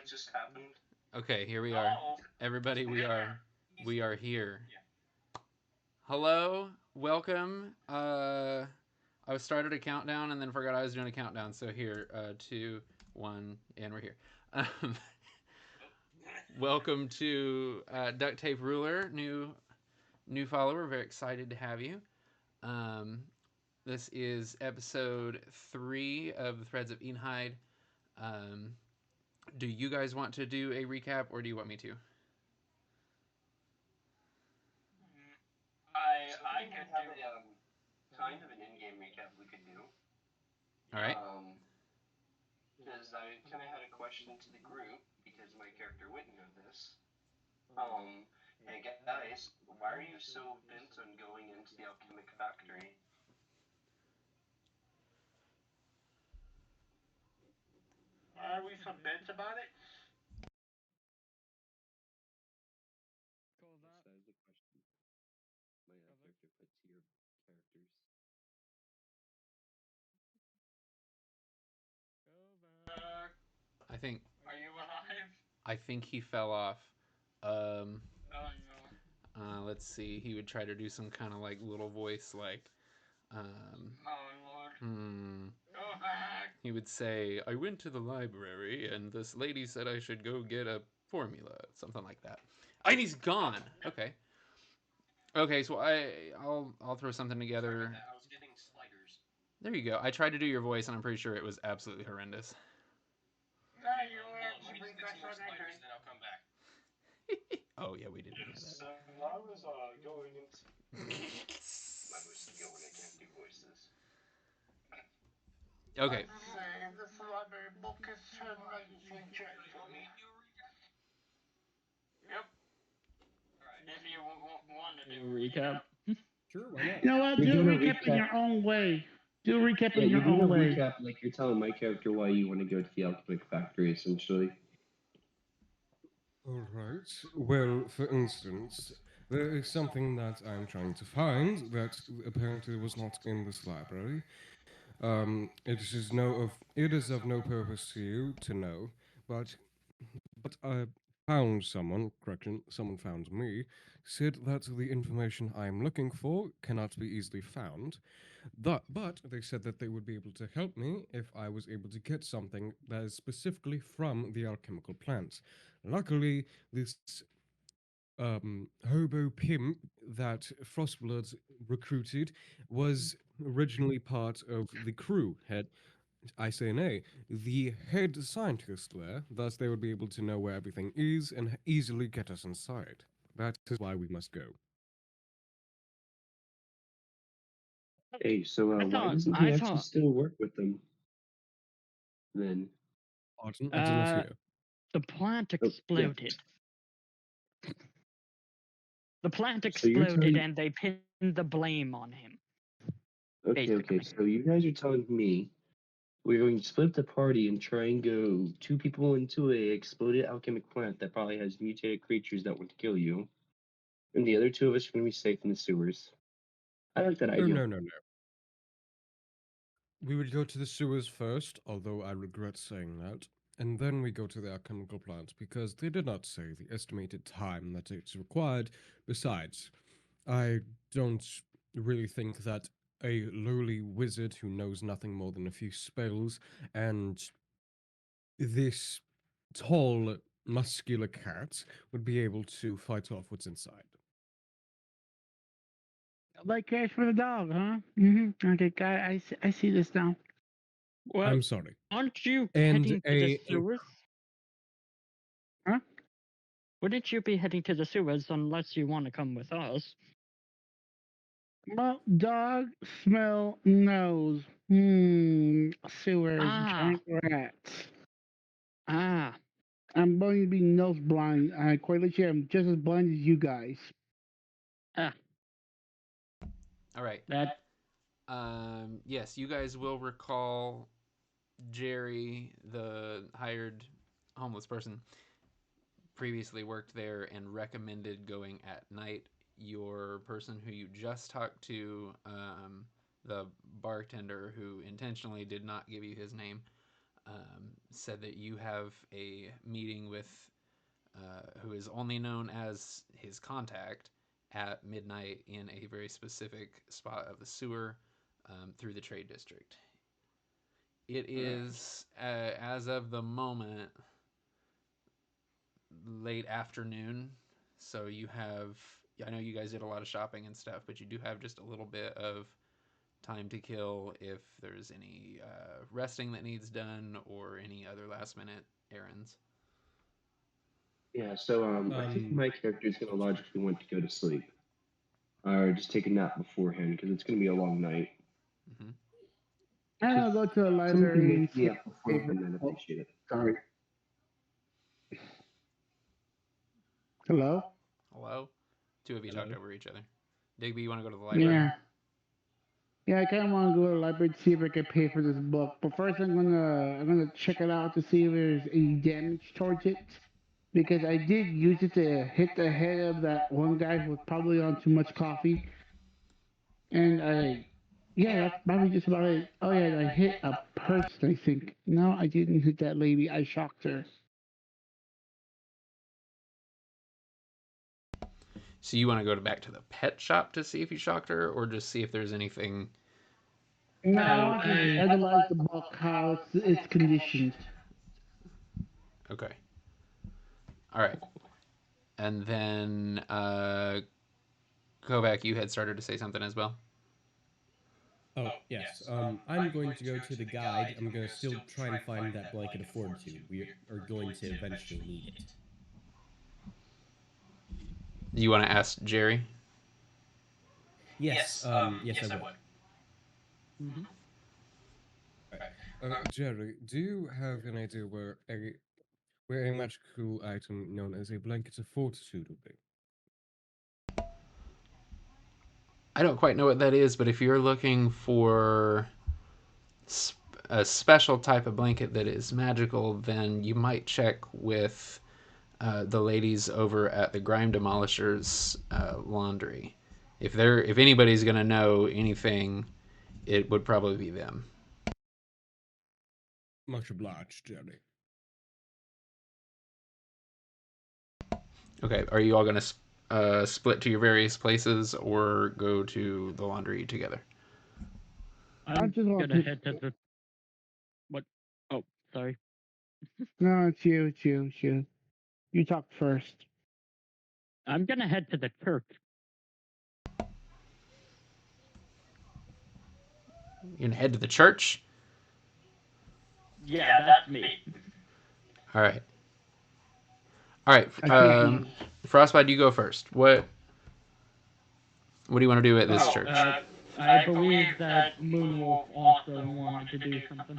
what just happened? Okay, here we are. Everybody, we are here. Hello, welcome. I started a countdown and then forgot I was doing a countdown. So here, 2, 1, and we're here. Um, welcome to Duct Tape Ruler, new follower. Very excited to have you. Um, this is episode 3 of the Threads of Eenheid. Um, do you guys want to do a recap, or do you want me to? I could have a kind of an in-game recap we could do. All right. Because I kind of had a question to the group because my character wouldn't know this. Hey guys, why are you so bent on going into the alchemic factory? Why are we so bent about it? That is the question. My character put to your characters. I think Are you alive? I think he fell off. Um, Oh no. let's see. He would try to do some kind of like little voice, like, Oh Lord. Go back. He would say, "I went to the library, and this lady said I should go get a formula," something like that. And he's gone. Okay. Okay, so I'll throw something together. I was getting sliders. There you go. I tried to do your voice, and I'm pretty sure it was absolutely horrendous. No, you were. Let me just get some more sliders, then I'll come back. Oh yeah, we did hear that. So I was going into. I was going. I can't do voices. Okay. This library book is for me. Yep. If you want to do a recap. Sure, why not? You know what? Do a recap in your own way. Do a recap in your own way. Recap, like you're telling my character why you want to go to the alchemic factory, essentially. All right. Well, for instance, there is something that I'm trying to find that apparently was not in this library. It is of no purpose to you to know, but I found someone. Correction, someone found me. Said that the information I am looking for cannot be easily found. But they said that they would be able to help me if I was able to get something that is specifically from the alchemical plants. Luckily, this hobo pimp that Frostblood recruited was originally part of the crew. I say nay, the head scientist there, thus they would be able to know where everything is and easily get us inside. That is why we must go. Hey, so I why thought- doesn't I he actually thought- still work with them? Then. Pardon? I did not hear. The plant Oh, yeah. exploded. The plant So you're exploded telling- and they pinned the blame on him. Okay, basically. so you guys are telling me we're going to split the party and try and go 2 people into a exploded alchemic plant that probably has mutated creatures that want to kill you, and the other 2 of us are going to be safe in the sewers. I like that Oh, idea. no. We would go to the sewers first, although I regret saying that, and then we go to the alchemical plants because they did not say the estimated time that it's required. Besides, I don't really think that a lowly wizard who knows nothing more than a few spells and this tall, muscular cat would be able to fight off what's inside. Like cash for the dog, huh? Okay, I see this now. Well, I'm sorry. aren't you And heading to the sewers? Huh? Wouldn't you be heading to the sewers unless you want to come with us? Well, dog, smell, nose. Sewers, giant rats. I'm going to be nose blind. I quite literally am just as blind as you guys. All right. That Yes, you guys will recall Jerry, the hired homeless person, previously worked there and recommended going at night. Your person who you just talked to, the bartender who intentionally did not give you his name, said that you have a meeting with who is only known as his contact at midnight in a very specific spot of the sewer through the trade district. It is, as of the moment, late afternoon. So you have, I know you guys did a lot of shopping and stuff, but you do have just a little bit of time to kill if there's any resting that needs done or any other last minute errands. Yeah, so I think my character is going to logically want to go to sleep. Or just take a nap beforehand, because it's going to be a long night. Mm-hmm. And I'll go to the Someone can library and wake me see. up beforehand and appreciate it. Sorry. Hello? Hello? Two of you Hello? talked over each other. Digby, you want to go to the library? Yeah. Yeah, I kind of want to go to the library to see if I can pay for this book. But first, I'm gonna check it out to see if there's any damage towards it, because I did use it to hit the head of that one guy who was probably on too much coffee. And yeah, that's probably just about it. Oh yeah, and I hit a person, I think. No, I didn't hit that lady. I shocked her. So you want to go back to the pet shop to see if you shocked her, or just see if there's anything? No, I want to analyze the book, how it's conditioned. Okay. All right. And then Kovac, you had started to say something as well. Oh, yes. I'm going to go to the guide. I'm going to still try and find that blanket of fortitude. We are going to eventually need it. You want to ask Jerry? Yes, yes, I would. Mm-hmm. Jerry, do you have an idea where a magical item known as a blanket of fortitude would be? I don't quite know what that is, but if you're looking for a special type of blanket that is magical, then you might check with the ladies over at the Grime Demolishers laundry. If anybody's gonna know anything, it would probably be them. Much obliged, Jerry. Okay, are you all gonna split to your various places or go to the laundry together? I'm just want gonna to- head to the. What? Oh, sorry. No, it's you, it's you, it's you. You talk first. I'm gonna head to the church. You're gonna head to the church? Yeah, that's me. All right. All right. Okay. Frostbite, you go first. What do you want to do at this church? I believe that Moonwolf also wanted to do something.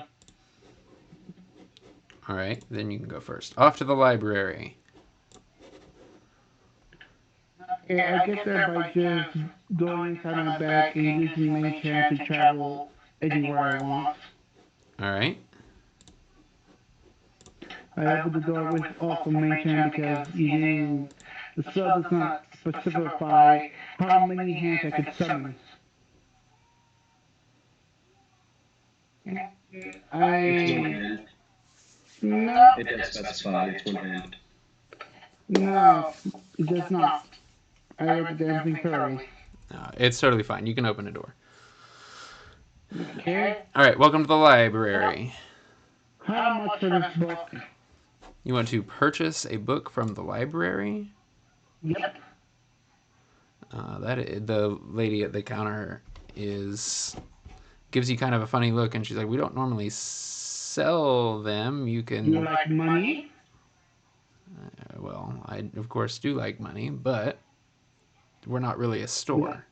All right, then you can go first. Off to the library. Okay, I get there by just going inside my bag and using main chance to travel anywhere I want. All right. I opened the door with also main chance because the spell does not specify how many hands I could summon. It's one hand. No, It does specify it's one hand. no, it does not. I read the damn thing thoroughly. No, it's totally fine. You can open a door. Okay. All right, welcome to the library. How much for this book? You want to purchase a book from the library? Yep. The lady at the counter gives you kind of a funny look, and she's like, "We don't normally sell them. You can." You like money? Well, I of course do like money, but we're not really a store.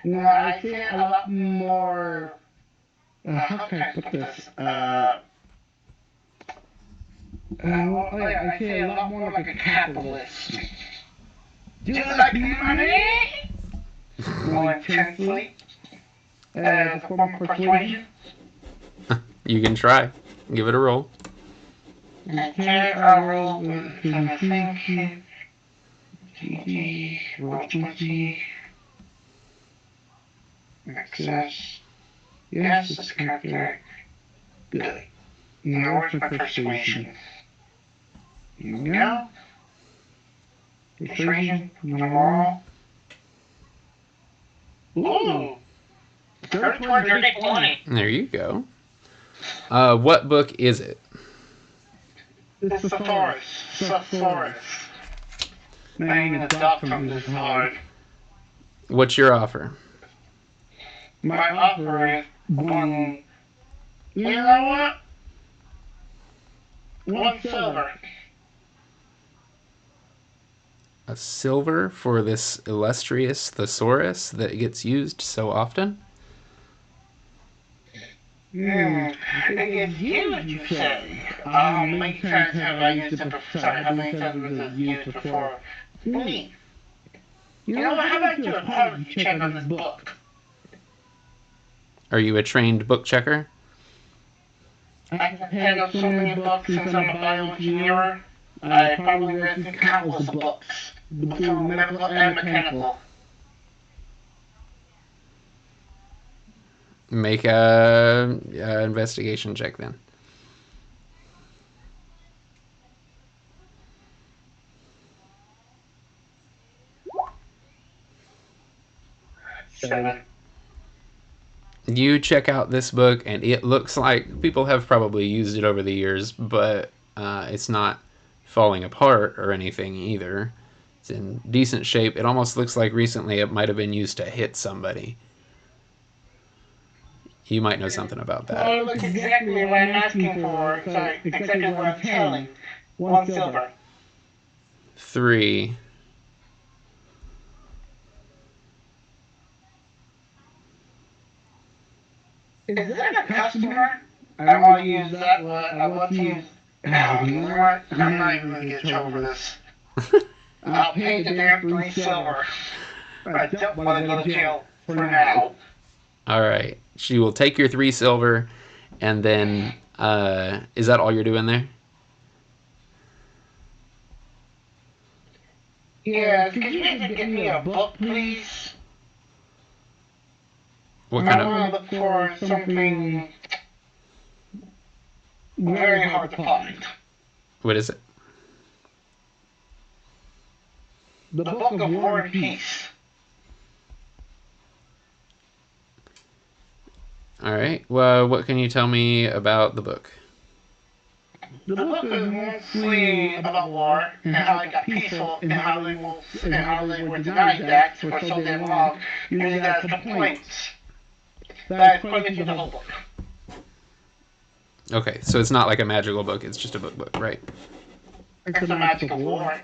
No, I see a lot more. How can I put this? Oh yeah, I see a lot more like a capitalist. Do you like money? More intensely. As a form of persuasion. You can try. Give it a roll. Okay, I'll roll with thinking. Roll 20. Access. Yes, that's correct. Good. Now where's my persuasion? Here we go. Persuasion, normal. Ooh! 30, 20. There you go. What book is it? It's the forest. Man, the dog from this hard. What's your offer? My offer is one. You know what? 1 silver. A silver for this illustrious thesaurus that gets used so often? It gets huge, you say. How many times have I used it before? Sorry, how many times was it used before? Me. You know, how about you do a quality check on this book? Are you a trained book checker? I've handled so many books since I'm a bioengineer. I probably read through countless of books, through medical and mechanical. Make a investigation check then. Seven. You check out this book, and it looks like people have probably used it over the years, but it's not falling apart or anything either. It's in decent shape. It almost looks like recently it might have been used to hit somebody. You might know something about that. Well, look exactly what I'm asking for. Sorry, exactly what I'm telling. 1 silver. 3. Is that a customer? I want to use that one. I want to use. No, you know what? I'm not even going to get in trouble for this. I'll pay the damn 3 silver. I don't want to go to jail for now. All right. She will take your 3 silver, and then is that all you're doing there? Yeah, could you just get me a book, please? What kind I of? want to look for something very hard to find. What is it? The Book of War and Peace. All right. Well, what can you tell me about the book? The book is mostly about war and how it got peaceful and how they were denied that for so damn long, using that as complaints. That is pretty much the whole book. Okay, so it's not like a magical book. It's just a book, right? It's a magical war.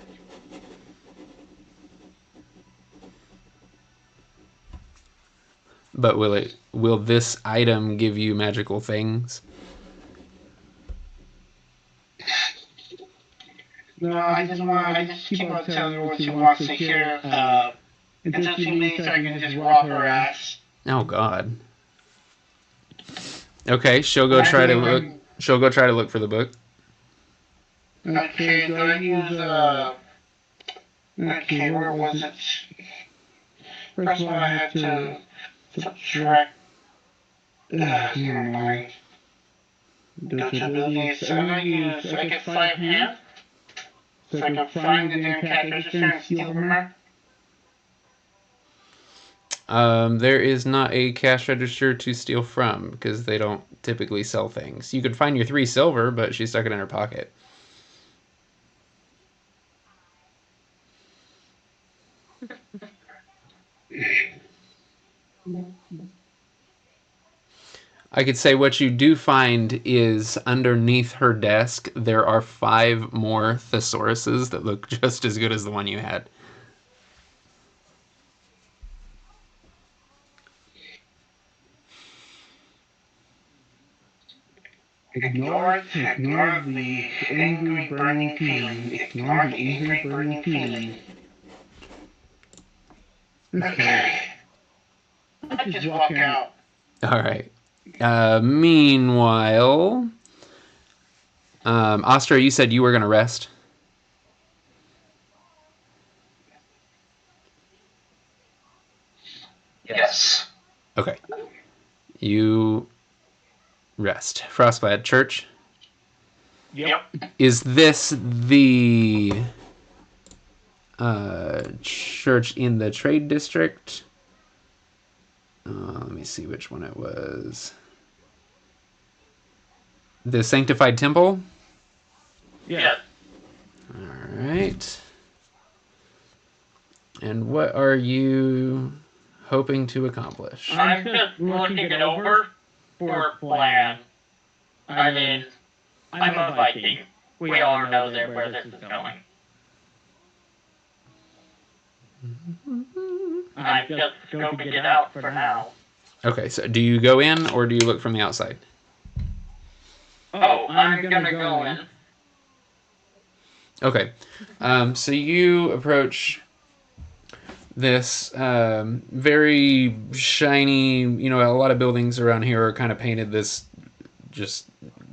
But will this item give you magical things? No, I just keep on telling her what she wants to hear, until she leaves so I can just rob her ass. Oh God. Okay, she'll go try to look. She'll go try to look for the book. Okay, do I use okay, where was it? First one I had to subtract. Never mind. Go to abilities. So I'm gonna use. I get 5 hands. So I can find the damn cash register and steal from her. There is not a cash register to steal from because they don't typically sell things. You could find your 3 silver, but she stuck it in her pocket. I could say what you do find is underneath her desk, there are 5 more thesauruses that look just as good as the one you had. Ignore the angry burning feeling. Ignore the angry burning feeling. Okay. I just walk out. All right. Meanwhile, Astra, you said you were going to rest. Yes. Okay. You rest. Frostbite Church. Yep. Is this the church in the trade district? Let me see which one it was. The Sanctified Temple? Yes. All right. And what are you hoping to accomplish? I'm just looking it over for a plan. I mean, I'm a Viking. We all know where this is going. I'm just scoping it out for now. Okay, so do you go in or do you look from the outside? Oh, I'm gonna go in. Okay. So you approach this very shiny, a lot of buildings around here are kind of painted this just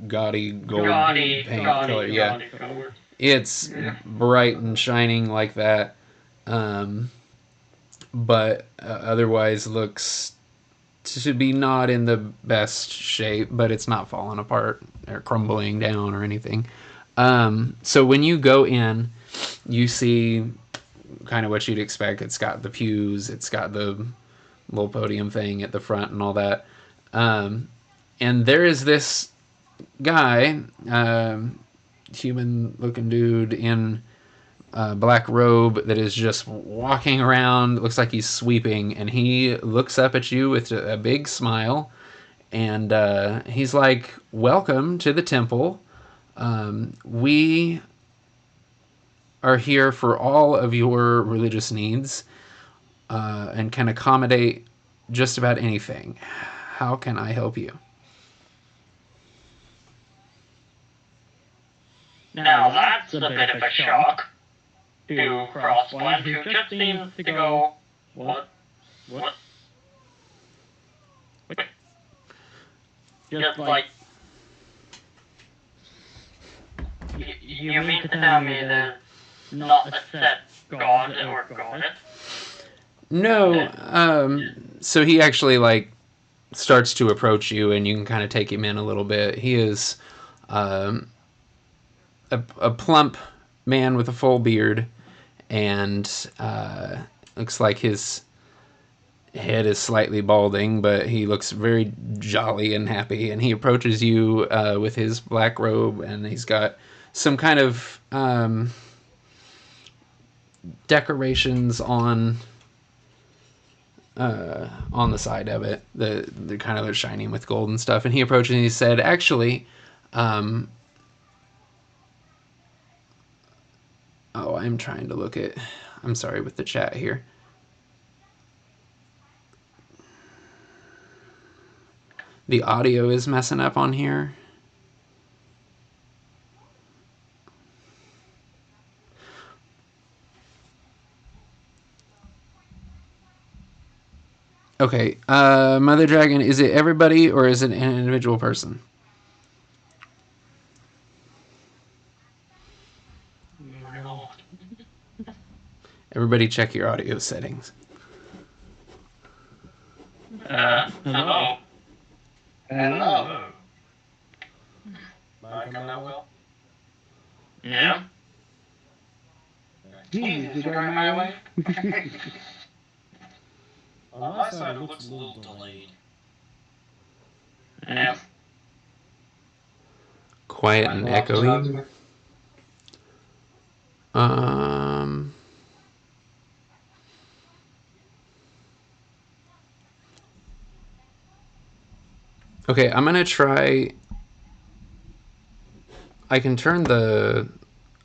gaudy gold paint color. Yeah. Color. It's bright and shining like that. But otherwise looks to be not in the best shape, but it's not falling apart or crumbling down or anything. So when you go in, you see kind of what you'd expect. It's got the pews, it's got the little podium thing at the front and all that. And there is this guy, human-looking dude in a black robe that is just walking around. Looks like he's sweeping, and he looks up at you with a big smile, and he's like, "Welcome to the temple. We are here for all of your religious needs and can accommodate just about anything. How can I help you?" Now that's a bit of a shock to Frostplant, who just seems to go, what? Just like, you mean to tell me there's not a set god or goddess? No. So he actually starts to approach you, and you can kind of take him in a little bit. He is a plump man with a full beard, and looks like his head is slightly balding, but he looks very jolly and happy. And he approaches you with his black robe, and he's got some kind of decorations on the side of it. They're kind of shining with gold and stuff. And he approached and he said, "Actually, I'm trying to look at. I'm sorry with the chat here. The audio is messing up on here." Okay, Mother Dragon, is it everybody or is it an individual person? Everybody check your audio settings. Hello? Hello? Mine come out well? Yeah? Jesus, you going my way? On my side, it looks a little delayed. Yeah. Quiet and echoey. Okay, I'm gonna try. I can turn the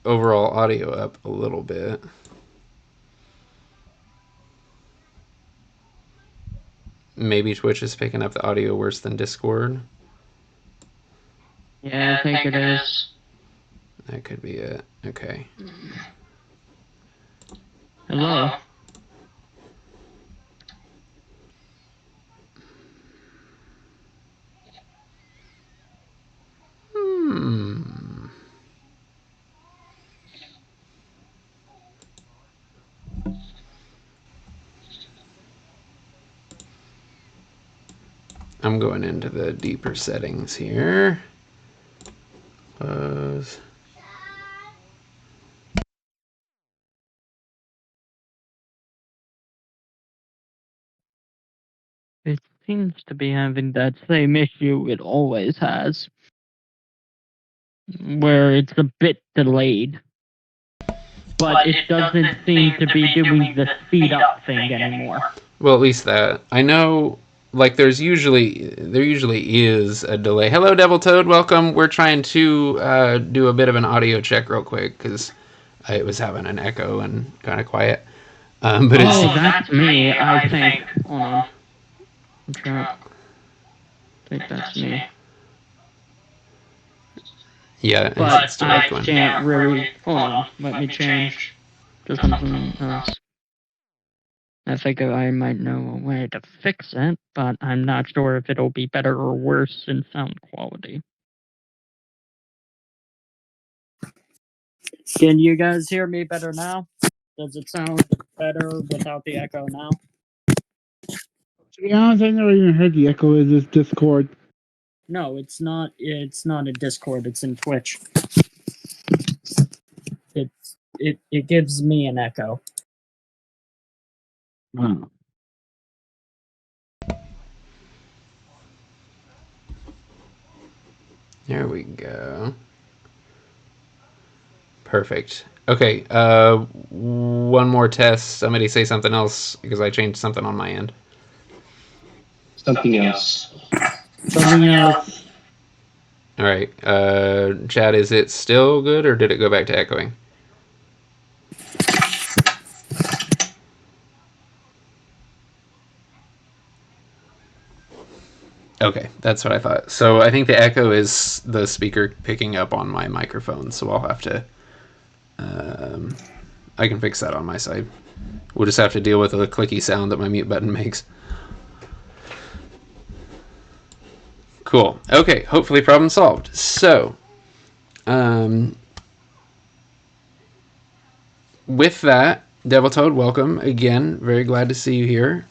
overall audio up a little bit. Maybe Twitch is picking up the audio worse than Discord. Yeah, I think it is. That could be it. Okay. Hello? I'm going into the deeper settings here. Close. It seems to be having that same issue it always has, where it's a bit delayed. But it doesn't seem to be doing the speed up thing anymore. Well, at least that. I know, like, there usually is a delay. Hello, Devil Toad. Welcome. We're trying to do a bit of an audio check real quick because it was having an echo and kind of quiet. But that's me, I think. Hold on. I think that's me. Yeah, but it's still I going. can't really. Hold on, let me change to something else. I think I might know a way to fix it, but I'm not sure if it'll be better or worse in sound quality. Can you guys hear me better now? Does it sound better without the echo now? To be honest, I never even heard the echo of this Discord. No, it's not. It's not in Discord. It's in Twitch. It gives me an echo. Wow. There we go. Perfect. Okay, one more test. Somebody say something else because I changed something on my end. Something else. Something else. All right, Chad, is it still good or did it go back to echoing? Okay, that's what I thought. So I think the echo is the speaker picking up on my microphone, so I'll have to... I can fix that on my side. We'll just have to deal with the clicky sound that my mute button makes. Cool. Okay, hopefully problem solved. So, with that, Devil Toad, welcome again. Very glad to see you here.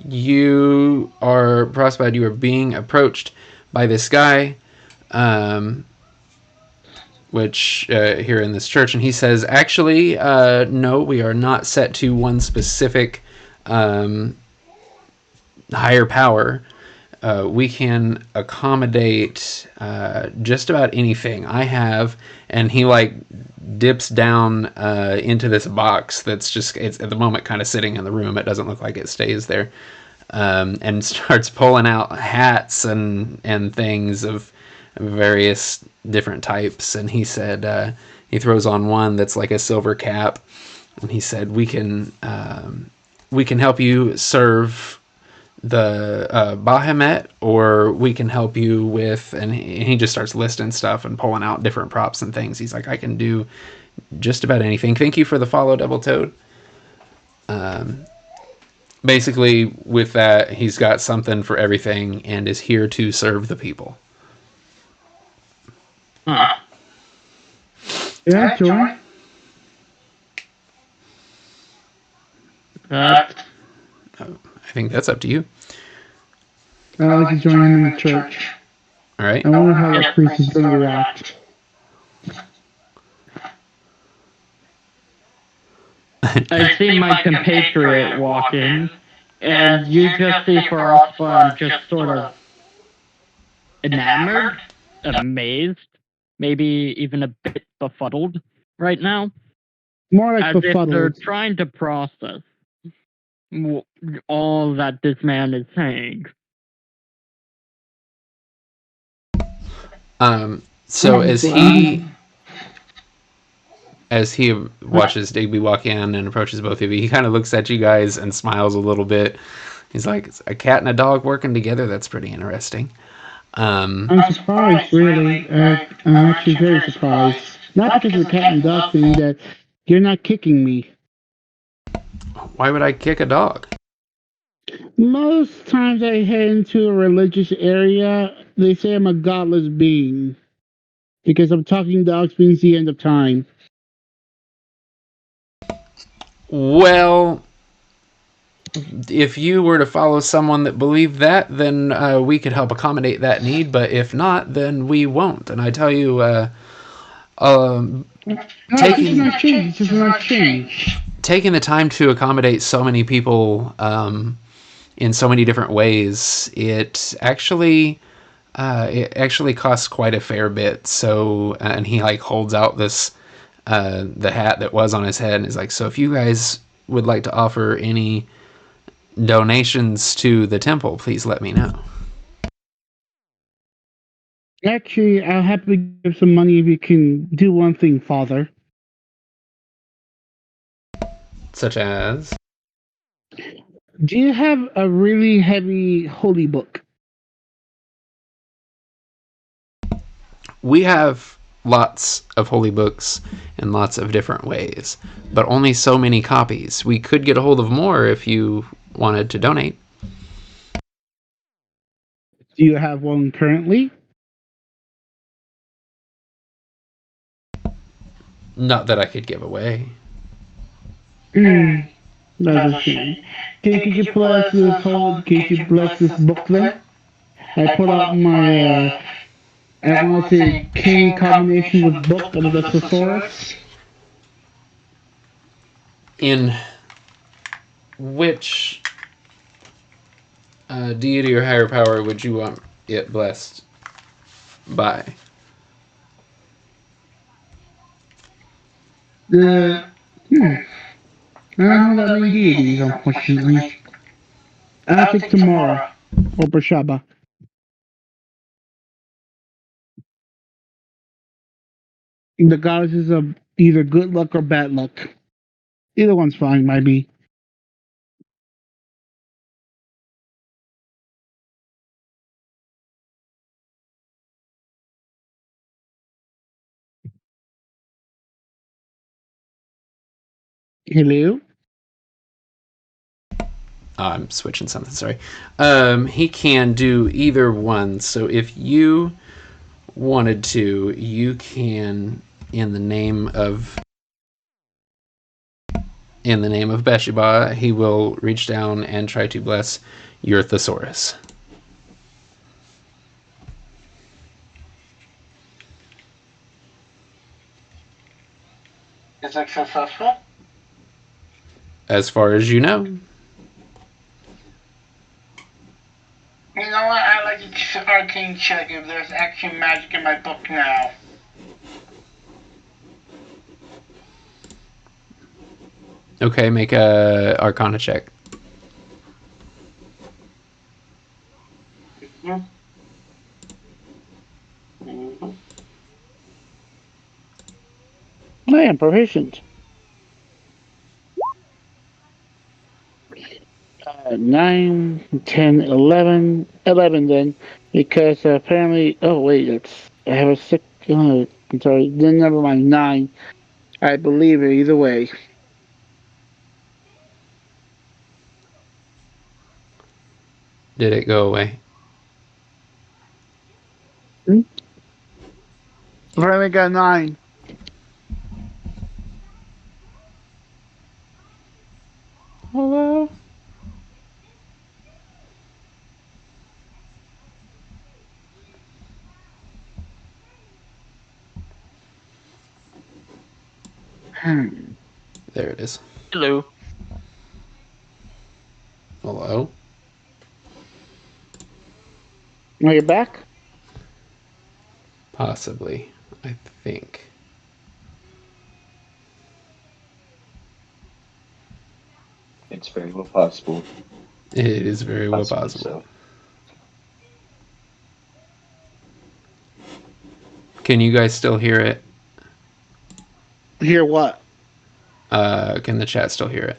You are, Prospad, you are being approached by this guy, which here in this church, and he says, actually, no, we are not set to one specific higher power. We can accommodate just about anything. I have, and he like dips down into this box that's just, it's at the moment kind of sitting in the room. It doesn't look like it stays there. And starts pulling out hats and things of various different types. And he said, he throws on one that's like a silver cap. And he said, we can help you serve the Bahamut, or we can help you with, and he just starts listing stuff and pulling out different props and things. He's like, I can do just about anything. Thank you for the follow, Devil Toad. Basically, with that, he's got something for everything and is here to serve the people. Yeah, join. I think that's up to you. I like to join him in the church. All right. I wonder how that priest is going to react. I see my compatriot walk in, and you just see for us, I'm just sort of enamored, amazed, maybe even a bit befuddled right now. More like as befuddled. If they're trying to process all that this man is saying. So as he watches Digby walk in and approaches both of you, he kind of looks at you guys and smiles a little bit. He's like, a cat and a dog working together, that's pretty interesting. I'm surprised, really. I'm actually very surprised. Not because of the cat and dog thing, that you're not kicking me. Why would I kick a dog? Most times I head into a religious area, they say I'm a godless being. Because I'm talking dogs means the end of time. Well, if you were to follow someone that believed that, then we could help accommodate that need. But if not, then we won't. And I tell you, um, No, it's just a taking nice change. It's just a nice change. taking the time to accommodate so many people in so many different ways, it actually costs quite a fair bit. So, and he like holds out this the hat that was on his head, and is like, so if you guys would like to offer any donations to the temple, please let me know. Actually, I'll happily give some money if you can do one thing, Father. Such as, Do you have a really heavy holy book? we have lots of holy books in lots of different ways, but only so many copies. We could get a hold of more if you wanted to donate. Do you have one currently? Not that I could give away. Hmm, that's a shame. Could you bless this whole? Could you bless this booklet? I pulled out my I want to say cane combination with book of the thesaurus. In which deity or higher power would you want it blessed by? The I don't know that many deities, unfortunately. I'll take tomorrow or Brashaba. The goddesses of either good luck or bad luck. Either one's fine by me. Hello? I'm switching something, sorry. He can do either one. So if you wanted to, you can, in the name of Besheba, he will reach down and try to bless your thesaurus. Is it successful? As far as you know. You know what? I like to arcane check if there's actually magic in my book now. Okay, make a Arcana check. Mm-hmm. Mm-hmm. I am proficient. 9, 10, 11. 11 then. Because apparently. Oh, wait, that's. I have a 6. I'm sorry. Then never mind. 9. I believe it either way. Did it go away? Apparently got 9. Hello? There it is. Hello. Hello? Are you back? Possibly, I think. It's very well possible. It is very well Possibly possible. so. Can you guys still hear it? Hear what? Can the chat still hear it?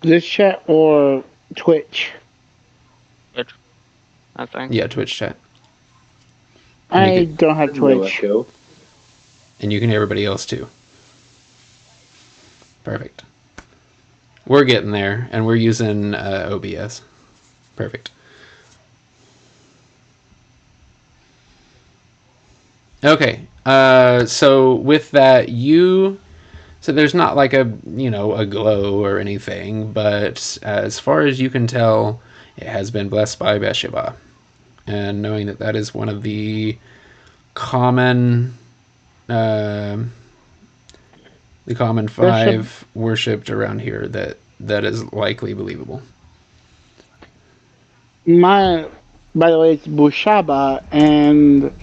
This chat or Twitch? I think. Yeah, Twitch chat. I don't have No Twitch. echo. And you can hear everybody else too. Perfect. We're getting there, and we're using OBS. Perfect. Okay. So with that, you So there's not like a a glow or anything, but as far as you can tell, it has been blessed by Bathsheba. And knowing that that is one of common uh, the common Bishop, five worshipped around here, that is likely believable. my, by the way, it's Bushaba, and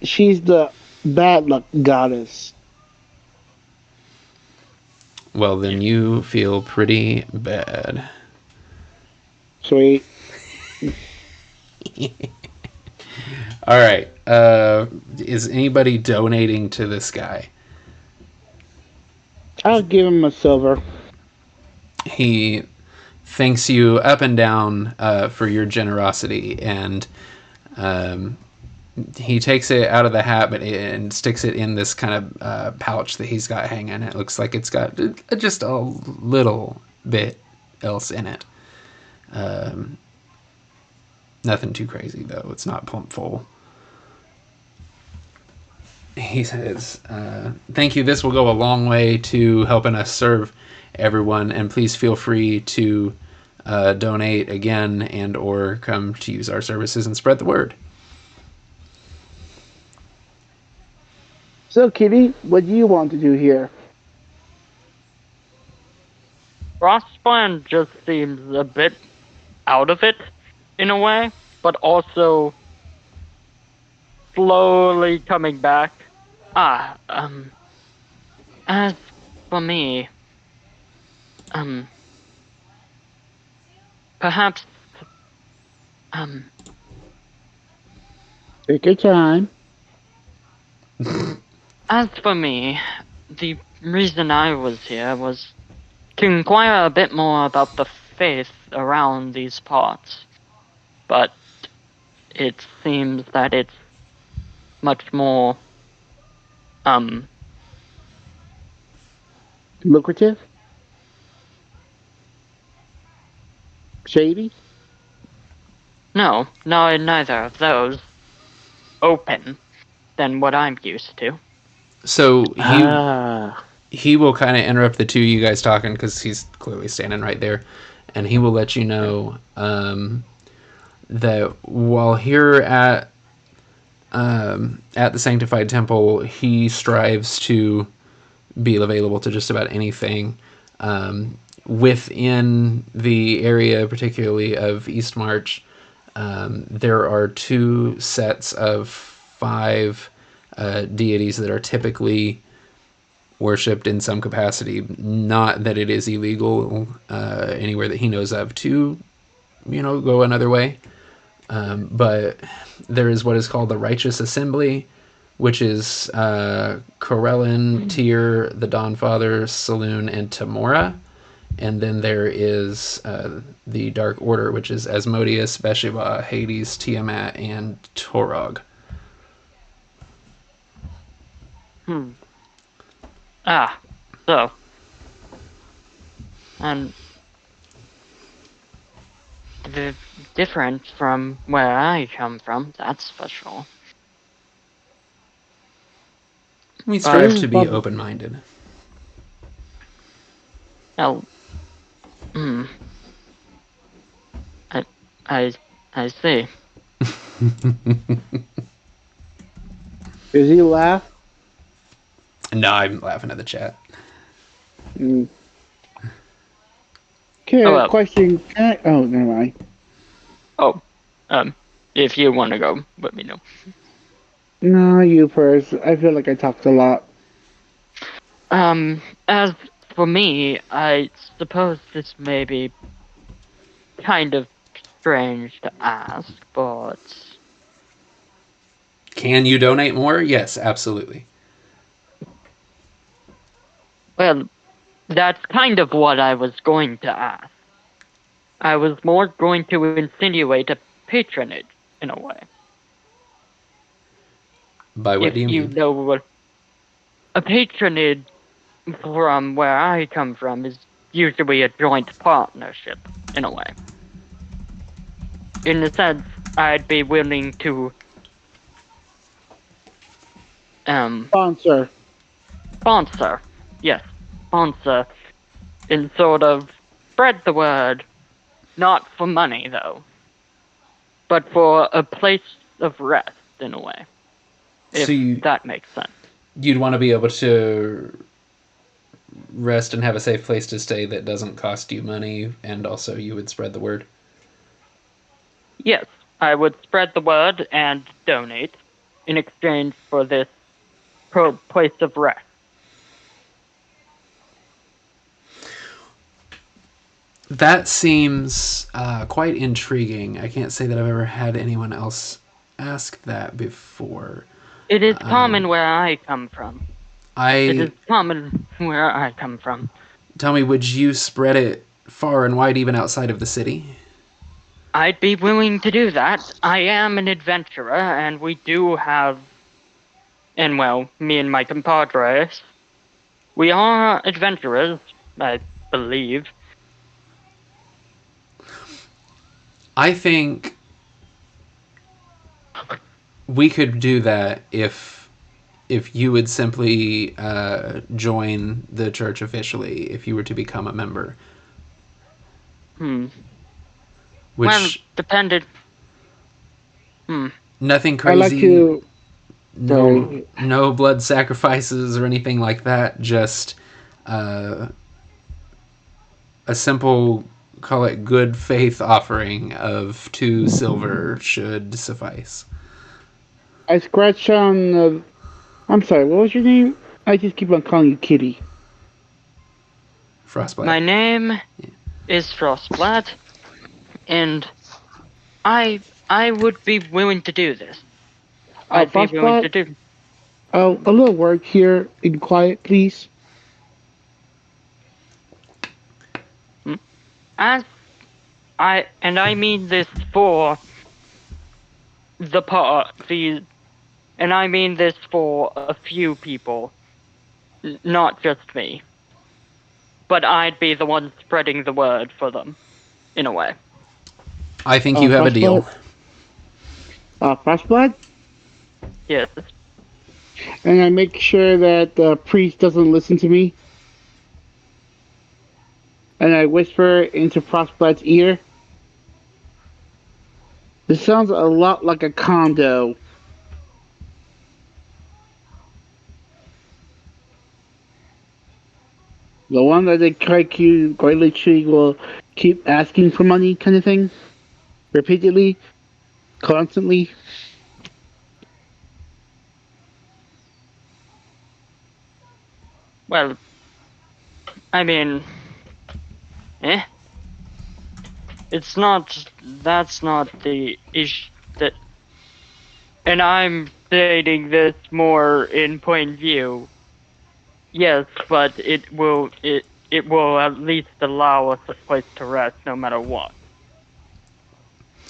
she's the bad luck goddess. Well, then you feel pretty bad. Sweet. All right. Is anybody donating to this guy? I'll give him a silver. He thanks you up and down for your generosity, and um, he takes it out of the hat and sticks it in this kind of pouch that he's got hanging. It looks like it's got just a little bit else in it. Um, Nothing too crazy, though. It's not plump full. He says, thank you. This will go a long way to helping us serve everyone, and please feel free to donate again and or come to use our services and spread the word. So, Kitty, what do you want to do here? Frostbrand just seems a bit out of it, in a way, but also slowly coming back. Ah, as for me, um, perhaps, um, Take your time. as for me, the reason I was here was to inquire a bit more about the faith around these parts, but it seems that it's much more, um, Lucrative? Shady? no, neither of those open than what I'm used to. So Ah. he will kind of interrupt the two of you guys talking because he's clearly standing right there, and he will let you know that while here at the Sanctified Temple, he strives to be available to just about anything. Within the area, particularly of East March, there are two sets of five deities that are typically worshipped in some capacity. Not that it is illegal anywhere that he knows of to, go another way. But there is what is called the Righteous Assembly, which is Corellin, Tyr, the Dawnfather, Saloon, and Tamora. And then there is the Dark Order, which is Asmodeus, Bathsheba, Hades, Tiamat, and Torog. Ah, so. And different from where I come from, that's for sure. We strive to be open-minded. Oh, I see. Does he laugh? No, I'm laughing at the chat. Mm. Okay, question. Oh, never mind. Oh, if you want to go, let me know. No, you first. I feel like I talked a lot. As for me, I suppose this may be kind of strange to ask, but... Can you donate more? Yes, absolutely. Well, that's kind of what I was going to ask. I was more going to insinuate a patronage, in a way. By what if do you you mean? know what a patronage from where I come from is usually a joint partnership, in a way. In a sense, I'd be willing to Sponsor. sponsor, yes, sponsor and sort of spread the word, not for money though, but for a place of rest in a way, if So that makes sense. you'd want to be able to rest and have a safe place to stay that doesn't cost you money, and also you would spread the word. Yes, I would spread the word and donate in exchange for this place of rest. That seems quite intriguing. I can't say that I've ever had anyone else ask that before. It is common where I come from. It I is common where I come from. Tell me, would you spread it far and wide, even outside of the city? I'd be willing to do that. I am an adventurer, and we do have, and well, me and my compadres, we are adventurers, I believe. I think we could do that if you would simply join the church officially, if you were to become a member. Which, well, depended. nothing I like crazy, to. no Sorry. no blood sacrifices or anything like that. Just uh, a simple, call it good faith offering of 2 silver should suffice. I scratch on. I'm sorry. What was your name? I just keep on calling you Kitty. Frostbite. My name is Frostblat, and I would be willing to do this. I'd be willing Frostbot. to do. A little word here in quiet, please. As I mean this for and I mean this for a few people, not just me. But I'd be the one spreading the word for them, in a way. I think you have a deal. Frostblood. Yes. And I make sure that the priest doesn't listen to me. And I whisper into Frostblood's ear. This sounds a lot like a condo. The one that they quite literally will keep asking for money, kind of thing, repeatedly, constantly. Well, I mean, eh? It's not. That's not the issue. That, and I'm stating this more in plain view. Yes, but it will at least allow us a place to rest, no matter what.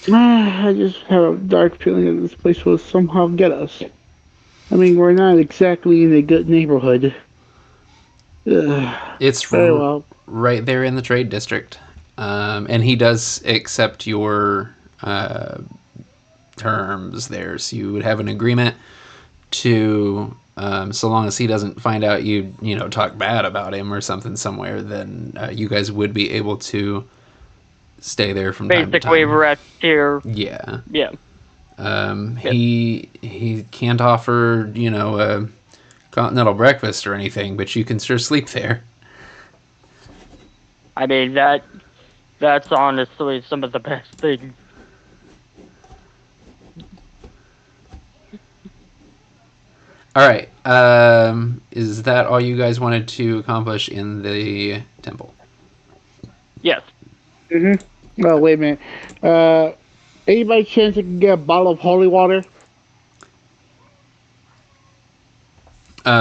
I just have a dark feeling that this place will somehow get us. I mean, we're not exactly in a good neighborhood. Ugh. It's Very well. right there in the trade district. And he does accept your terms there. So you would have an agreement to, so long as he doesn't find out you talk bad about him or something somewhere, then you guys would be able to stay there from time to time. Basically, rest here. Yeah. Yeah. He can't offer a continental breakfast or anything, but you can sure sleep there. I mean that's honestly some of the best things. All right. Is that all you guys wanted to accomplish in the temple? Yes. Oh, wait a minute. Any by chance I can get a bottle of holy water?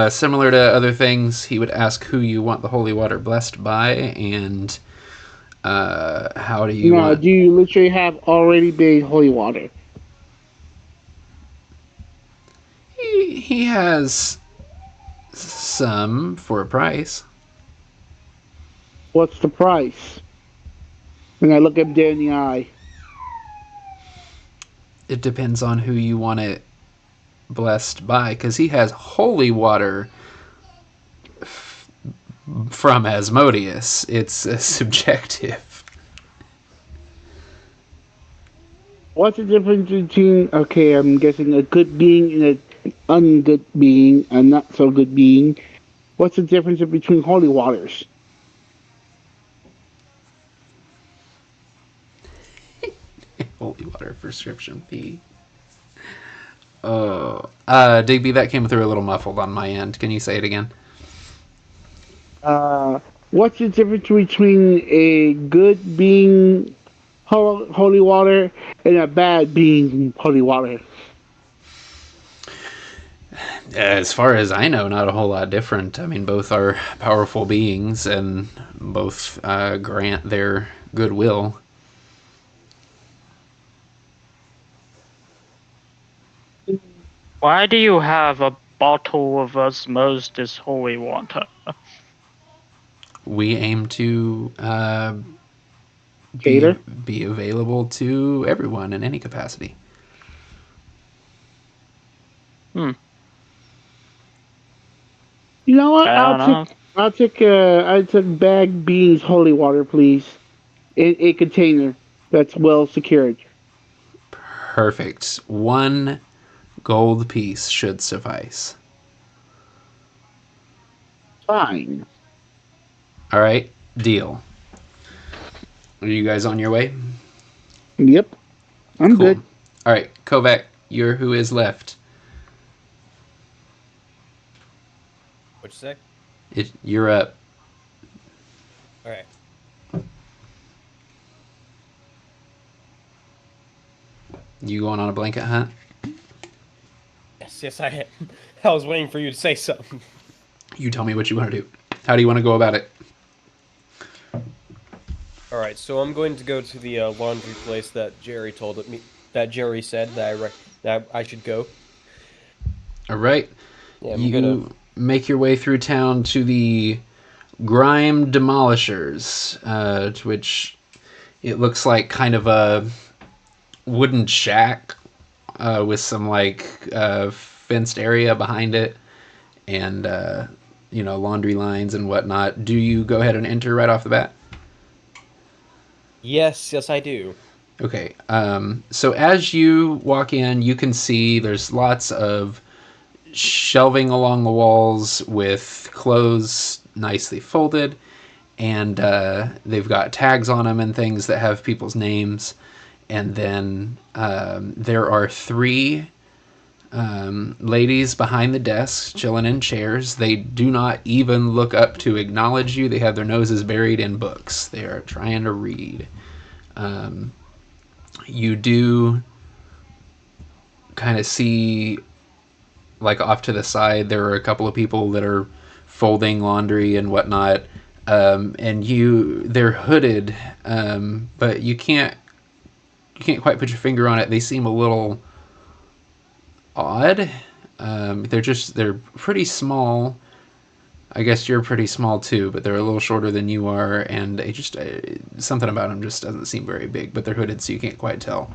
Similar to other things, he would ask who you want the holy water blessed by, and how do you want. Do you literally have already made holy water? He has some for a price. What's the price? And I look him dead in the eye. It depends on who you want it blessed by, because he has holy water from Asmodeus. It's subjective. What's the difference between, okay, I'm guessing a good being and an ungood being, a not so good being? What's the difference between holy waters? Holy water prescription fee. Oh, Digby, that came through a little muffled on my end. Can you say it again? Uh, what's the difference between a good being holy water and a bad being holy water? As far as I know, not a whole lot different. I mean, both are powerful beings and both grant their goodwill. Why do you have a bottle of osmosis holy water? We aim to be Cater? be available to everyone in any capacity. Hmm. You know what? I don't know. I'll take bag beans holy water, please, in a container that's well secured. Perfect. One gold piece should suffice. Fine. All right, deal. Are you guys on your way? Yep, I'm Cool. good. All right, Kovac, you're who is left. What'd you say? You're up. All right. You going on a blanket hunt? Yes, I am. I was waiting for you to say something. You tell me what you want to do. How do you want to go about it? All right, so I'm going to go to the laundry place that Jerry said that I should go. All right. Yeah, I'm you gonna. make your way through town to the Grime Demolishers, to which it looks like kind of a wooden shack with some fenced area behind it, and laundry lines and whatnot. Do you go ahead and enter right off the bat? Yes, I do. Okay. So as you walk in, you can see there's lots of shelving along the walls with clothes nicely folded, and they've got tags on them and things that have people's names. And then there are three ladies behind the desks chilling in chairs. They do not even look up to acknowledge you. They have their noses buried in books. They are trying to read. You do kind of see, like, off to the side, there are a couple of people that are folding laundry and whatnot. And they're hooded, but you can't quite put your finger on it. They seem a little odd. They're pretty small. I guess you're pretty small too, but they're a little shorter than you are, and they just something about them just doesn't seem very big. But they're hooded, so you can't quite tell.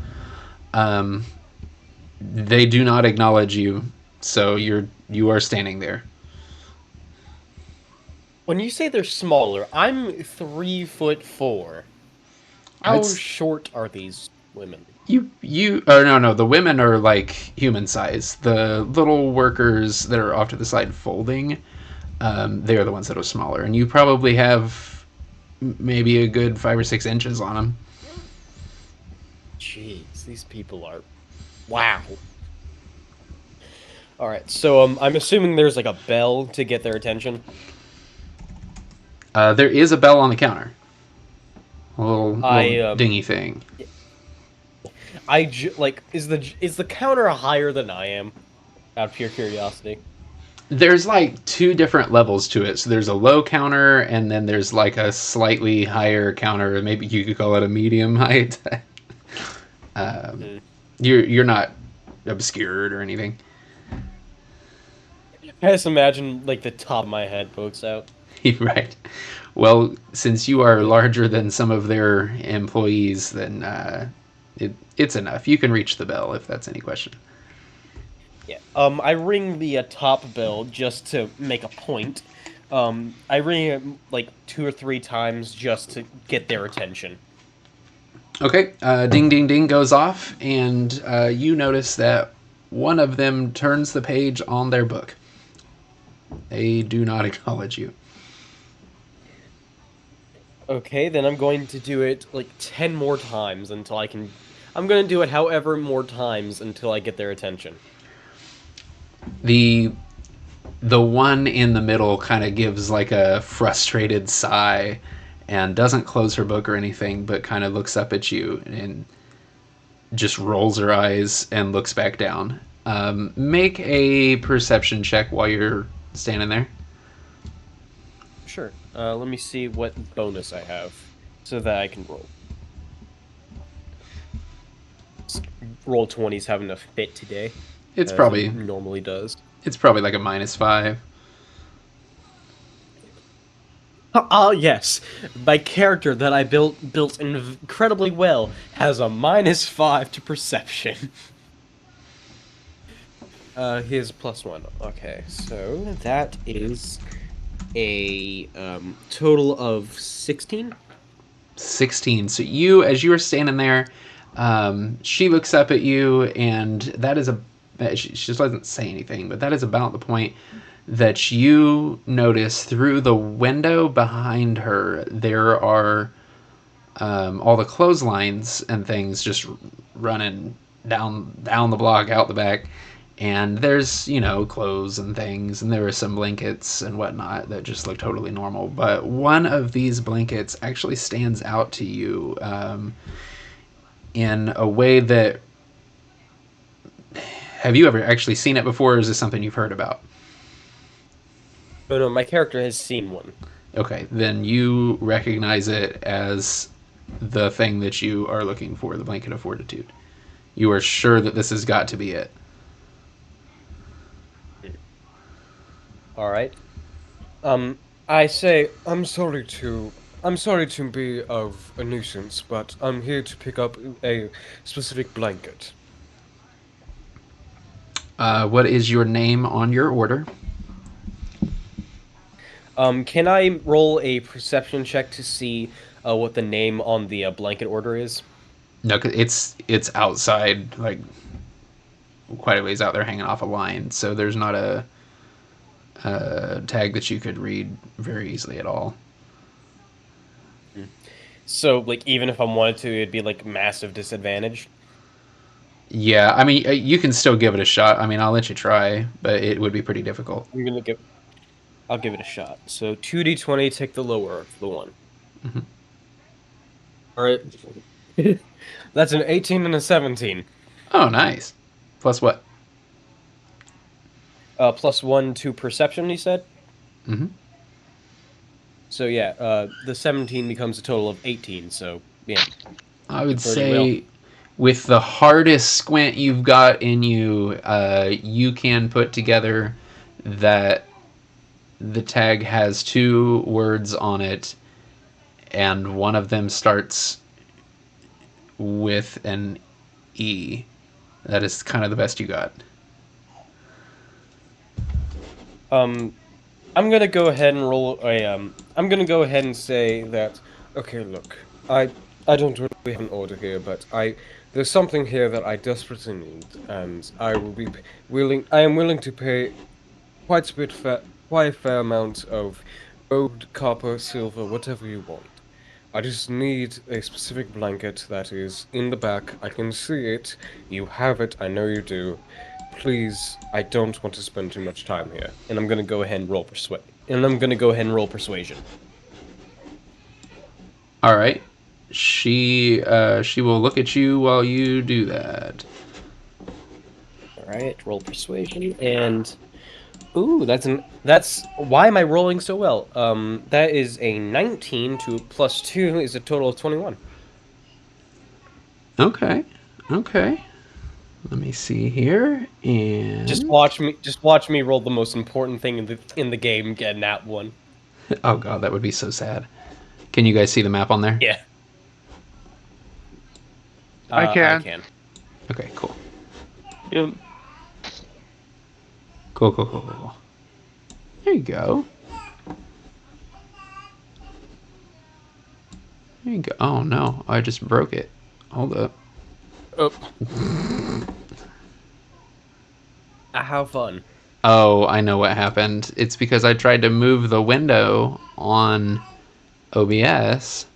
They do not acknowledge you, so you are standing there. When you say they're smaller, I'm 3'4". How I'd short are these women? no, the women are like human size. The little workers that are off to the side folding, they are the ones that are smaller, and you probably have maybe a good 5 or 6 inches on them. Jeez, these people are. Wow. All right, so I'm assuming there's like a bell to get their attention. There is a bell on the counter, a little dingy thing. Is the counter higher than I am? Out of pure curiosity. There's like 2 different levels to it. So there's a low counter, and then there's like a slightly higher counter. Maybe you could call it a medium height. You're not obscured or anything. I just imagine like the top of my head pokes out. Right. Well, since you are larger than some of their employees, then it's enough. You can reach the bell if that's any question. Yeah. I ring the top bell just to make a point. I ring it like 2 or 3 times just to get their attention. Okay, ding, ding, ding goes off, and you notice that one of them turns the page on their book. They do not acknowledge you. Okay, then I'm going to do it like 10 more times until I can. I'm going to do it however more times until I get their attention. The one in the middle kind of gives like a frustrated sigh and doesn't close her book or anything, but kind of looks up at you and just rolls her eyes and looks back down. Make a perception check while you're standing there. Sure. Let me see what bonus I have so that I can roll. Roll 20's having a fit today. It's as probably it normally does. It's probably like a -5. Ah, yes. My character that I built incredibly well has a -5 to perception. Here's +1. Okay, so that is a total of 16. 16. So you, as you were standing there, she looks up at you, and that is she just doesn't say anything, but that is about the point that you notice through the window behind her there are all the clotheslines and things just running down the block out the back, and there's clothes and things, and there are some blankets and whatnot that just look totally normal, but one of these blankets actually stands out to you in a way that, have you ever actually seen it before, or is this something you've heard about? Oh no, my character has seen one. Okay, then you recognize it as the thing that you are looking for, the blanket of fortitude. You are sure that this has got to be it. All right. I say I'm sorry to be of a nuisance, but I'm here to pick up a specific blanket. What is your name on your order? Can I roll a perception check to see what the name on the blanket order is? No, 'cause it's outside, like quite a ways out there, hanging off a line. So there's not a tag that you could read very easily at all. So, like, even if I wanted to, it'd be like massive disadvantage. Yeah, I mean, you can still give it a shot. I mean, I'll let you try, but it would be pretty difficult. I'll give it a shot. So 2d20, take the lower of the one. Mm-hmm. All right. That's an 18 and a 17. Oh, nice. Plus what? +1 to perception, you said? Mm-hmm. So yeah, the 17 becomes a total of 18, so yeah. I would pretty say well. with the hardest squint you've got in you, you can put together that the tag has 2 words on it, and one of them starts with an E. That is kind of the best you got. I'm gonna go ahead and roll a I'm gonna go ahead and say that. Okay, look, I don't really have an order here, but there's something here that I desperately need, and I am willing to pay quite a fair amount of gold, copper, silver, whatever you want. I just need a specific blanket that is in the back. I can see it. You have it. I know you do. Please, I don't want to spend too much time here. And I'm gonna go ahead and roll persuasion. All right. She will look at you while you do that. All right, roll persuasion, and ooh, that's why am I rolling so well? That is a 19 to +2 is a total of 21. Okay. Let me see here, and Just watch me roll the most important thing in the game, get that one. oh god, that would be so sad. Can you guys see the map on there? Yeah. I can. Okay, cool. Yep. Cool. There you go. There you go. Oh no, I just broke it. Hold up. Oh. How fun. Oh, I know what happened. It's because I tried to move the window on OBS,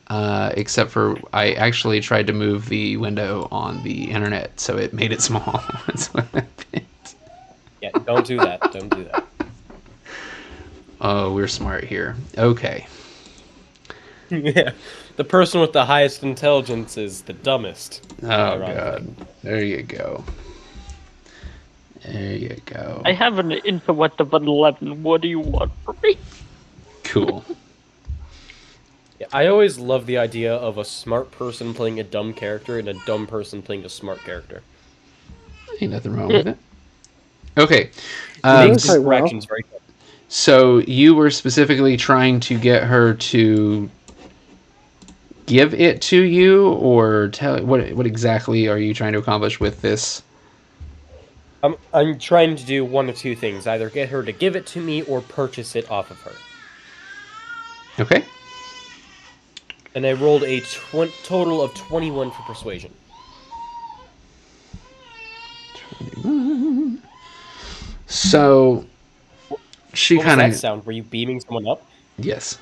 except for I actually tried to move the window on the internet, so it made it small. That's what happened. Yeah, don't do that. Don't do that. Oh, we're smart here. Okay. Yeah, the person with the highest intelligence is the dumbest. Oh god. There you go. There you go. I have an intellect of an 11. What do you want from me? Cool. Yeah, I always love the idea of a smart person playing a dumb character and a dumb person playing a smart character. Ain't nothing wrong with it. Okay. Makes quite well. interactions very fun. So you were specifically trying to get her to give it to you, or tell what exactly are you trying to accomplish with this? I'm trying to do one of two things: either get her to give it to me or purchase it off of her. Okay. And I rolled a total of 21 for persuasion. So she What was kind that of sound? Were you beaming someone up? yes.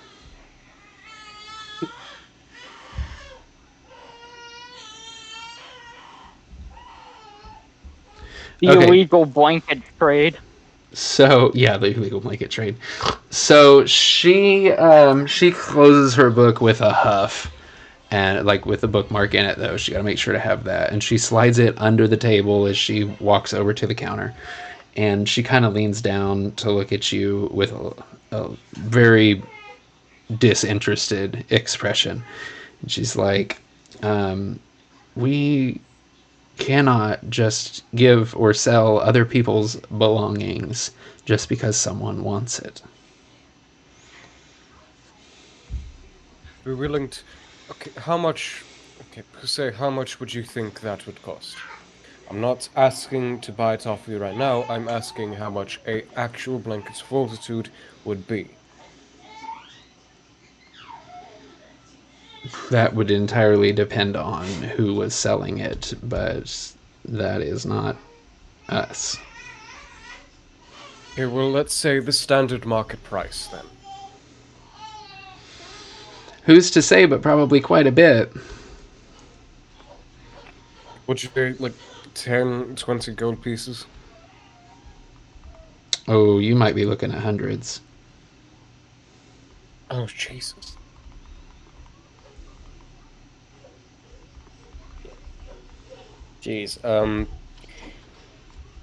The Okay. illegal blanket trade. So yeah, the illegal blanket trade. So she closes her book with a huff, and like with the bookmark in it though. She got to make sure to have that, and she slides it under the table as she walks over to the counter, and she kind of leans down to look at you with a very disinterested expression. And she's like, "We cannot just give or sell other people's belongings just because someone wants it." We're willing to. Okay, how much? Okay, say how much would you think that would cost? I'm not asking to buy it off you right now. I'm asking how much a actual blanket's fortitude would be. That would entirely depend on who was selling it, but that is not us. Okay, well, let's say the standard market price then. Who's to say, but probably quite a bit. Would you say like 10, 20 gold pieces? Oh, you might be looking at hundreds. Oh, Jesus. Jeez,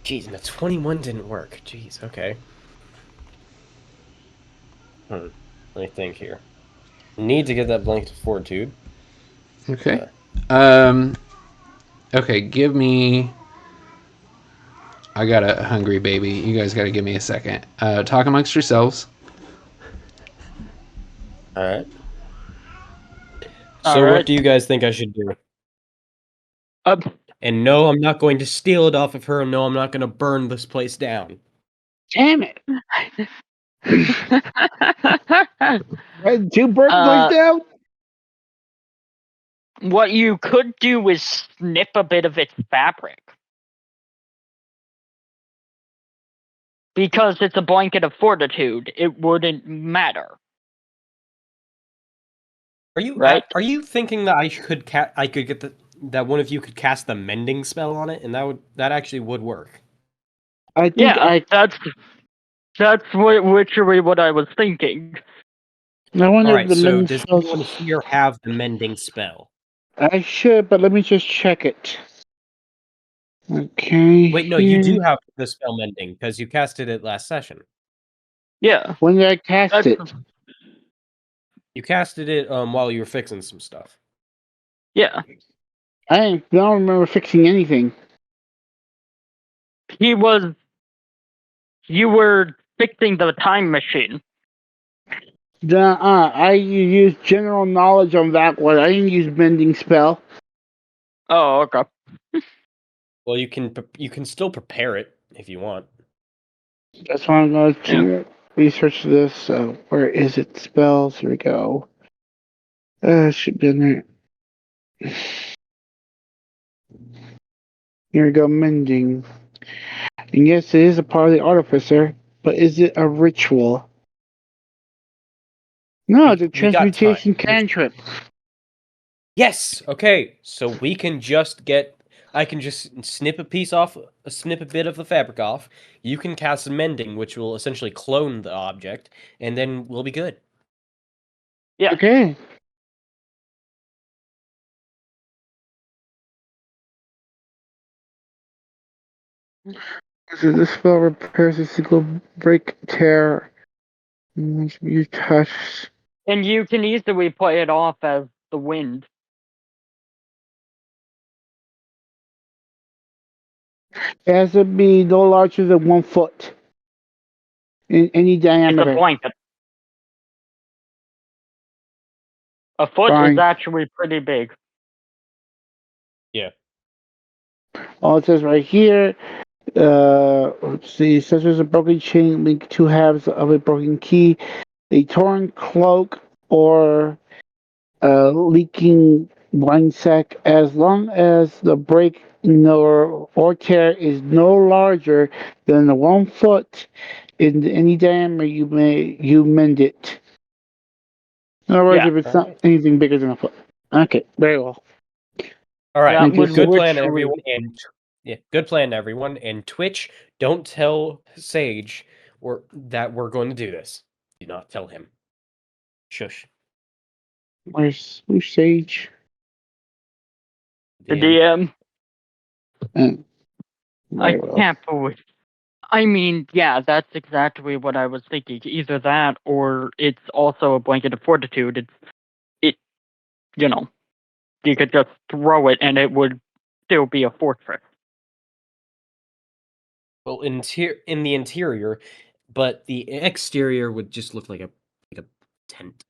Jeez, the 21 didn't work. Jeez, okay. Let me think here. Need to get that blanket of fortitude. Okay. Okay, give me... I got a hungry baby. You guys got to give me a second. Talk amongst yourselves. Alright. So what do you guys think I should do? And no, I'm not going to steal it off of her, and no, I'm not going to burn this place down. Damn it! Two bird boys down. What you could do is snip a bit of its fabric. Because it's a blanket of fortitude, it wouldn't matter. Are you Right? Are you thinking that I could get that one of you could cast the mending spell on it, and that actually would work? I think that's literally what I was thinking. I wonder Alright, if the so mending does spells. anyone here have the mending spell? I should, but let me just check it. Okay. Wait, no, you do have the spell mending, because you casted it last session. Yeah. When did I cast it? You casted it while you were fixing some stuff. Yeah. I don't remember fixing anything. You were fixing the time machine. I used general knowledge on that one. I didn't use mending spell. Oh, okay. Well, you can still prepare it if you want. That's why I'm going to research this. Where is it? Spells. Here we go. Should be in there. Here we go, mending. And yes, it is a part of the artificer, but is it a ritual? No, it's a We got time. transmutation cantrip. Yes. Okay. So we can just get. I can just snip a piece off, snip a bit of the fabric off. You can cast mending, which will essentially clone the object, and then we'll be good. Yeah. Okay. So this spell repairs a single break, tear. You touch. And you can easily play it off as the wind. It has to be no larger than 1 foot in any It's a diameter. blanket. A foot is Fine. actually pretty big. Yeah. All it says right here. Let's see. It says there's a broken chain link 2 halves of a broken key, a torn cloak, or a leaking wine sack. As long as the break or tear is no larger than the 1 foot in any diameter, you mend it. In other words, Yeah. if it's not anything bigger than a foot. Okay, very well. All right. That would Good plan, literally- everyone. And yeah, good plan, everyone. And Twitch, don't tell Sage that we're going to do this. Do not tell him. Shush. Where's Sage? The DM. DM. I Very well. can't believe. I mean, yeah, that's exactly what I was thinking. Either that, or it's also a blanket of fortitude. You know, you could just throw it and it would still be a fortress. Well, in the interior, but the exterior would just look like a tent.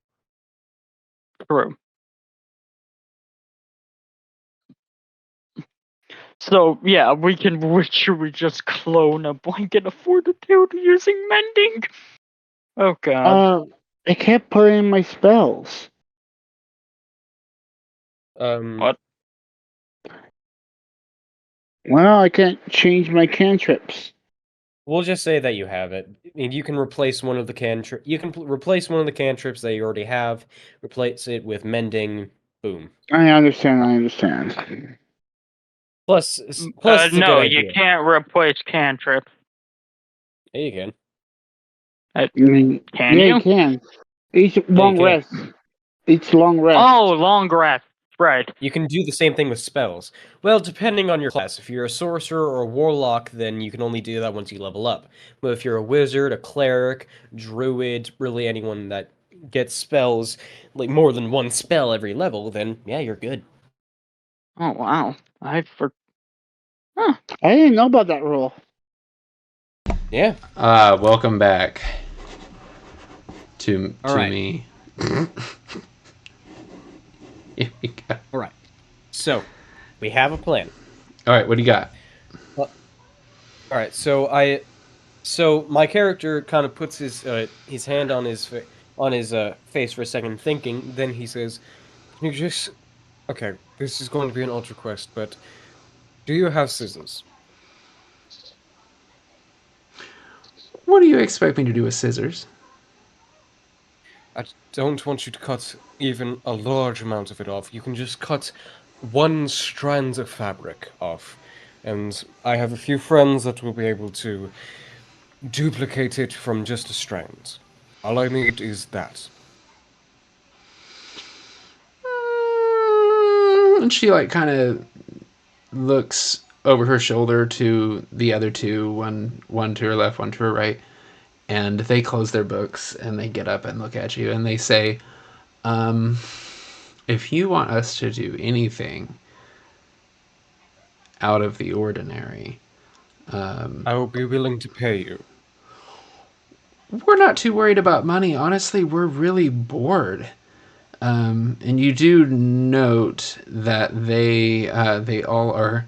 True. So yeah, we can literally just clone a blanket of fortitude using mending. Oh god. I can't put in my spells. What? Well, I can't change my cantrips. We'll just say that you have it. I mean, you can replace one of the replace one of the cantrips that you already have. Replace it with mending. Boom. I understand. Plus, it's a No, good you idea. can't replace cantrips. Yeah, you can. Can yeah, you? you can. Each long can. rest. Each long rest. Oh, long rest. Right. You can do the same thing with spells. Well, depending on your class. If you're a sorcerer or a warlock, then you can only do that once you level up. But if you're a wizard, a cleric, druid, really anyone that gets spells, like more than one spell every level, then yeah, you're good. Oh wow. I didn't know about that rule. Yeah. Welcome back to right. me. Here we go. All right. So, we have a plan. All right, what do you got? All right. So my character kind of puts his hand on his face for a second, thinking. Then he says, "Can you just? Okay, this is going to be an ultra quest, but do you have scissors?" What do you expect me to do with scissors? I don't want you to cut even a large amount of it off. You can just cut one strand of fabric off. And I have a few friends that will be able to duplicate it from just a strand. All I need is that. And she like kind of looks over her shoulder to the other two, one to her left, one to her right, and they close their books and they get up and look at you and they say, if you want us to do anything out of the ordinary, I will be willing to pay you. we're not too worried about money. Honestly, we're really bored. And you do note that they all are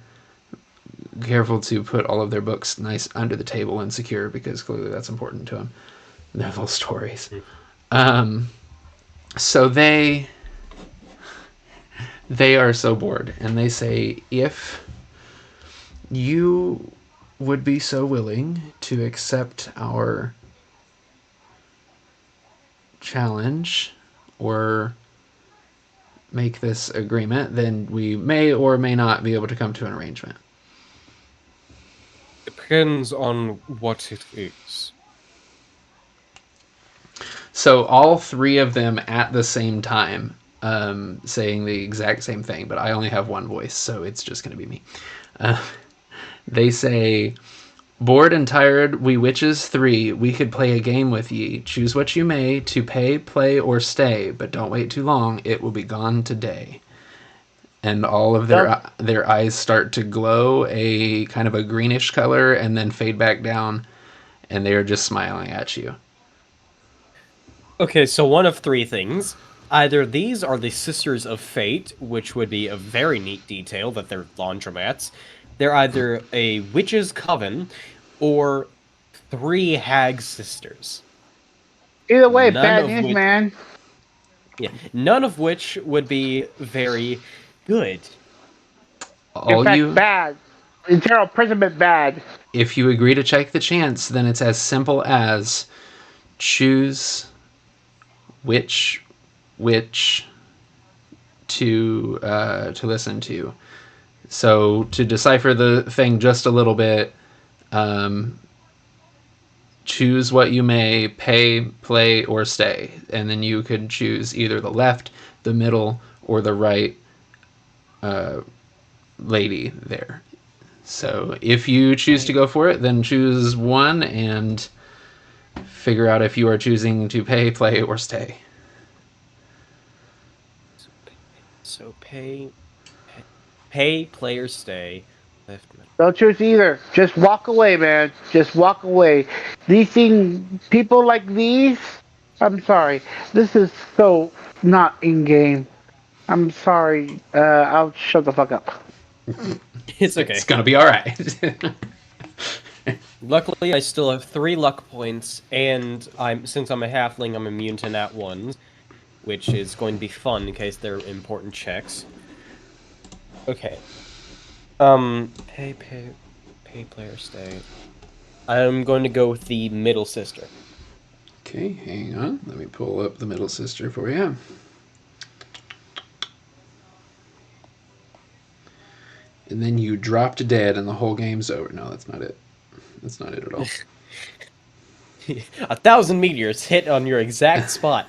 careful to put all of their books nice under the table and secure, because clearly that's important to them. Their little stories. So they They are so bored, and they say, if you would be so willing to accept our challenge or make this agreement, then we may or may not be able to come to an arrangement. Depends on what it is. So all three of them at the same time saying the exact same thing, but I only have one voice, so it's just going to be me. They say, bored and tired, we witches three, we could play a game with ye. Choose what you may, to pay, play, or stay, but don't wait too long, it will be gone today. And all of their eyes start to glow a kind of a greenish color and then fade back down, and they are just smiling at you. Okay, so one of three things. Either these are the Sisters of Fate, which would be a very neat detail that they're laundromats. They're either a witch's coven or three hag sisters. Either way, None bad of news, which- man. Yeah, none of which would be very good. All In fact, you, bad. Internal imprisonment bad. if you agree to take the chance, then it's as simple as choose which witch to listen to. So to decipher the thing just a little bit, choose what you may, pay, play, or stay, and then you could choose either the left, the middle, or the right lady there. So if you choose to go for it, then choose one and figure out if you are choosing to pay, play, or stay. So pay, play, or stay. Left, middle. Don't choose either. Just walk away, man. Just walk away. These things, people like these, I'm sorry. This is so not in game. I'm sorry. I'll shut the fuck up. It's okay. It's gonna be all right. Luckily, I still have 3 luck points, and since I'm a halfling, I'm immune to nat ones, which is going to be fun in case they're important checks. Okay. Pay, player, stay. I'm going to go with the middle sister. Okay, hang on. Let me pull up the middle sister for you. And then you dropped dead and the whole game's over. No, that's not it. That's not it at all. 1,000 meteors hit on your exact spot.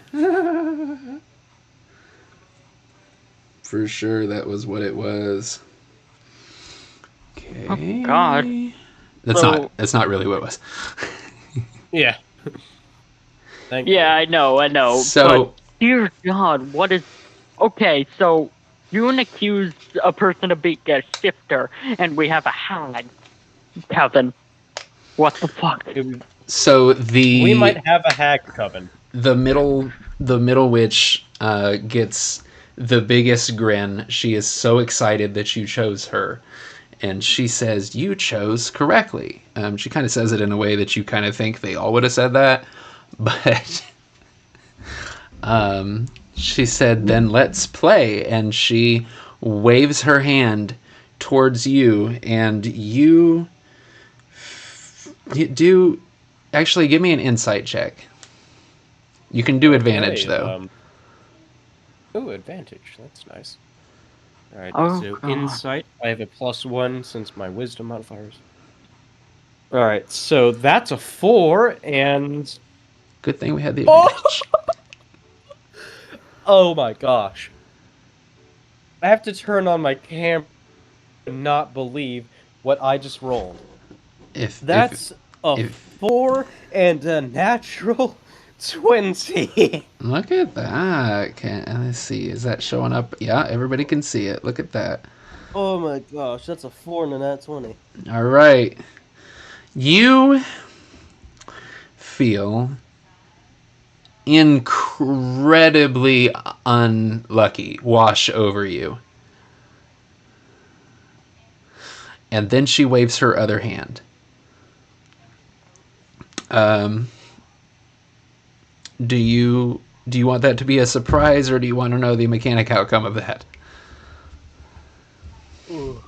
For sure, that was what it was. Okay. Oh, God. That's not really what it was. Yeah. Thank Yeah, I know. So, But, dear God, what is... Okay, so you accuse a person of being a shifter, and we have a hag, Kevin. What the fuck? so We might have a hag coven. the middle witch gets the biggest grin. She is so excited that you chose her, and she says, "You chose correctly." She kind of says it in a way that you kind of think they all would have said that, but she said, "Then let's play," and she waves her hand towards you, and you do. Actually, give me an insight check. You can do advantage, though. Oh, advantage. That's nice. Alright, Oh, so God. insight. I have a +1 since my wisdom modifiers. Alright, so that's a 4, and... Good thing we had the advantage. Oh my gosh. I have to turn on my camera and not believe what I just rolled. That's a 4 and a natural 20. Look at that. Let's see. Is that showing up? Yeah, everybody can see it. Look at that. Oh my gosh, that's a 4 and a nat 20. All right. You feel incredibly unlucky wash over you. And then she waves her other hand. Do you want that to be a surprise, or do you want to know the mechanic outcome of that? Ooh.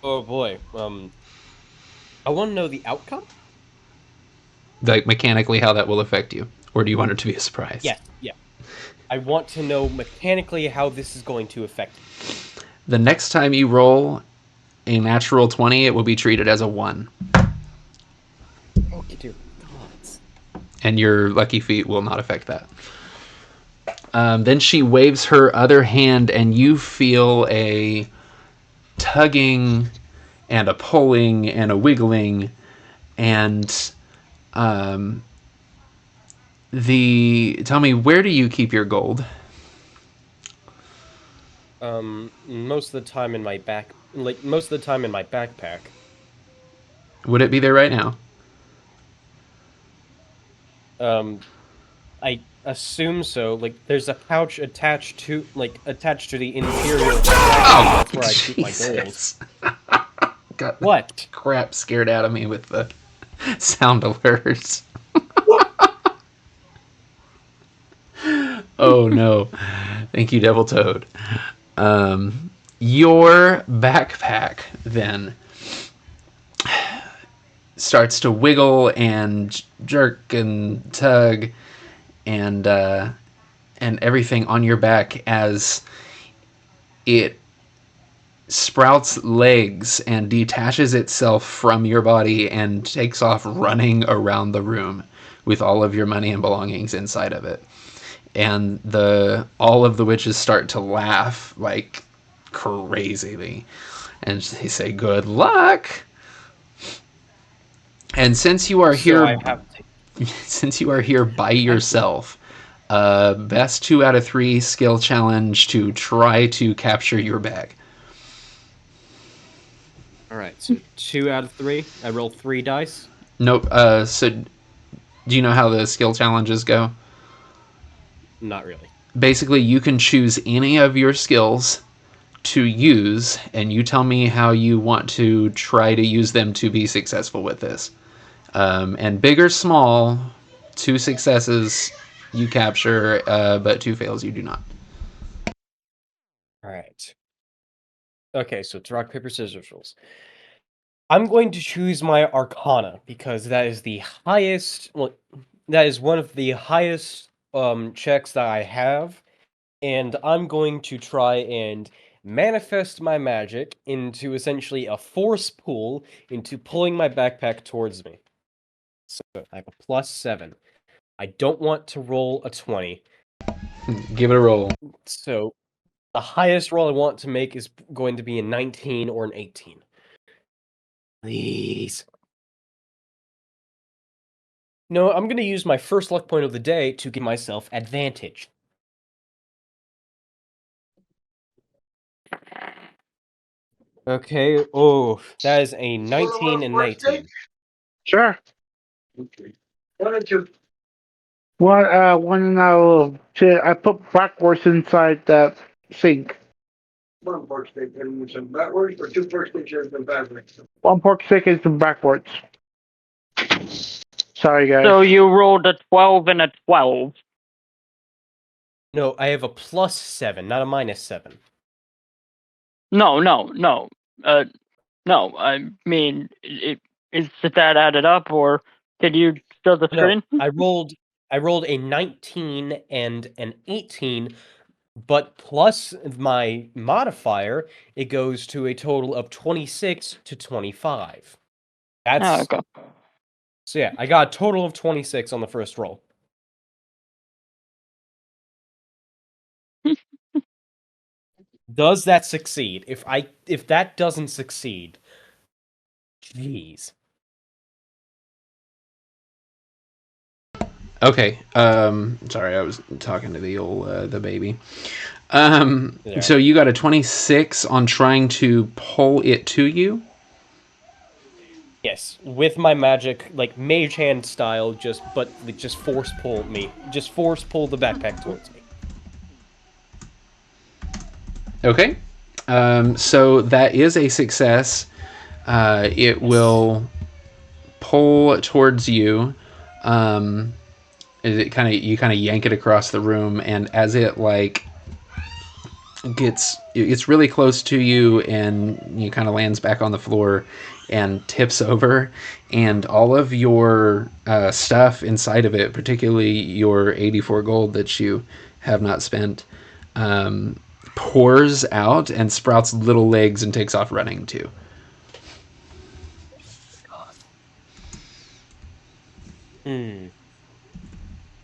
Oh boy. I want to know the outcome. Like mechanically how that will affect you, or do you want it to be a surprise? Yes. Yeah. I want to know mechanically how this is going to affect me. The next time you roll a natural 20, it will be treated as a 1. Oh, dear gods. And your lucky feat will not affect that. Then she waves her other hand, and you feel a tugging and a pulling and a wiggling, and tell me, where do you keep your gold? Most of the time in my backpack. Would it be there right now? I assume so. Like, there's a pouch attached to the interior. Oh, That's where I keep my gold. Jesus. Got What? crap scared out of me with the sound alerts. Oh no. Thank you, Devil Toad. Your backpack then starts to wiggle and jerk and tug and everything on your back as it sprouts legs and detaches itself from your body and takes off running around the room with all of your money and belongings inside of it. And all of the witches start to laugh like crazily, and they say, "Good luck." And since you are here, since you are here by yourself, best 2 out of 3 skill challenge to try to capture your bag. All right, so 2 out of 3. I roll 3 dice. Nope. So, do you know how the skill challenges go? Not really. Basically, you can choose any of your skills to use, and you tell me how you want to try to use them to be successful with this. And big or small, 2 successes you capture, but 2 fails you do not. All right. Okay, so it's rock, paper, scissors rules. I'm going to choose my Arcana because that is the highest. Well, that is one of the highest checks that I have, and I'm going to try and manifest my magic into essentially a force pull into pulling my backpack towards me. So I have a +7. I don't want to roll a 20. Give it a roll. So the highest roll I want to make is going to be a 19 or an 18. Please. No, I'm going to use my first luck point of the day to give myself advantage. Okay, oh, that is a 19 and 19. Sure. Okay. Why don't you? One now. I put backwards inside that sink. One pork steak and some backwards, or 2 pork steaks and backwards. One pork stick is backwards. Sorry, guys. So you rolled a 12 and a 12. No, I have a +7, not a -7. No. No, I mean, is that added up, or did you show the No, screen? I rolled a 19 and an 18, but plus my modifier, it goes to a total of 26 to 25. That's Oh, okay. So yeah, I got a total of 26 on the first roll. Does that succeed? If that doesn't succeed, jeez. Okay. Sorry, I was talking to the old the baby. Yeah. So you got a 26 on trying to pull it to you. Yes, with my magic, like mage hand style, just force pull me, just force pull the backpack towards me. Okay. So that is a success. It will pull towards you. You kind of yank it across the room, and as it it's really close to you, and you kind of lands back on the floor and tips over, and all of your stuff inside of it, particularly your 84 gold that you have not spent, pours out and sprouts little legs and takes off running too.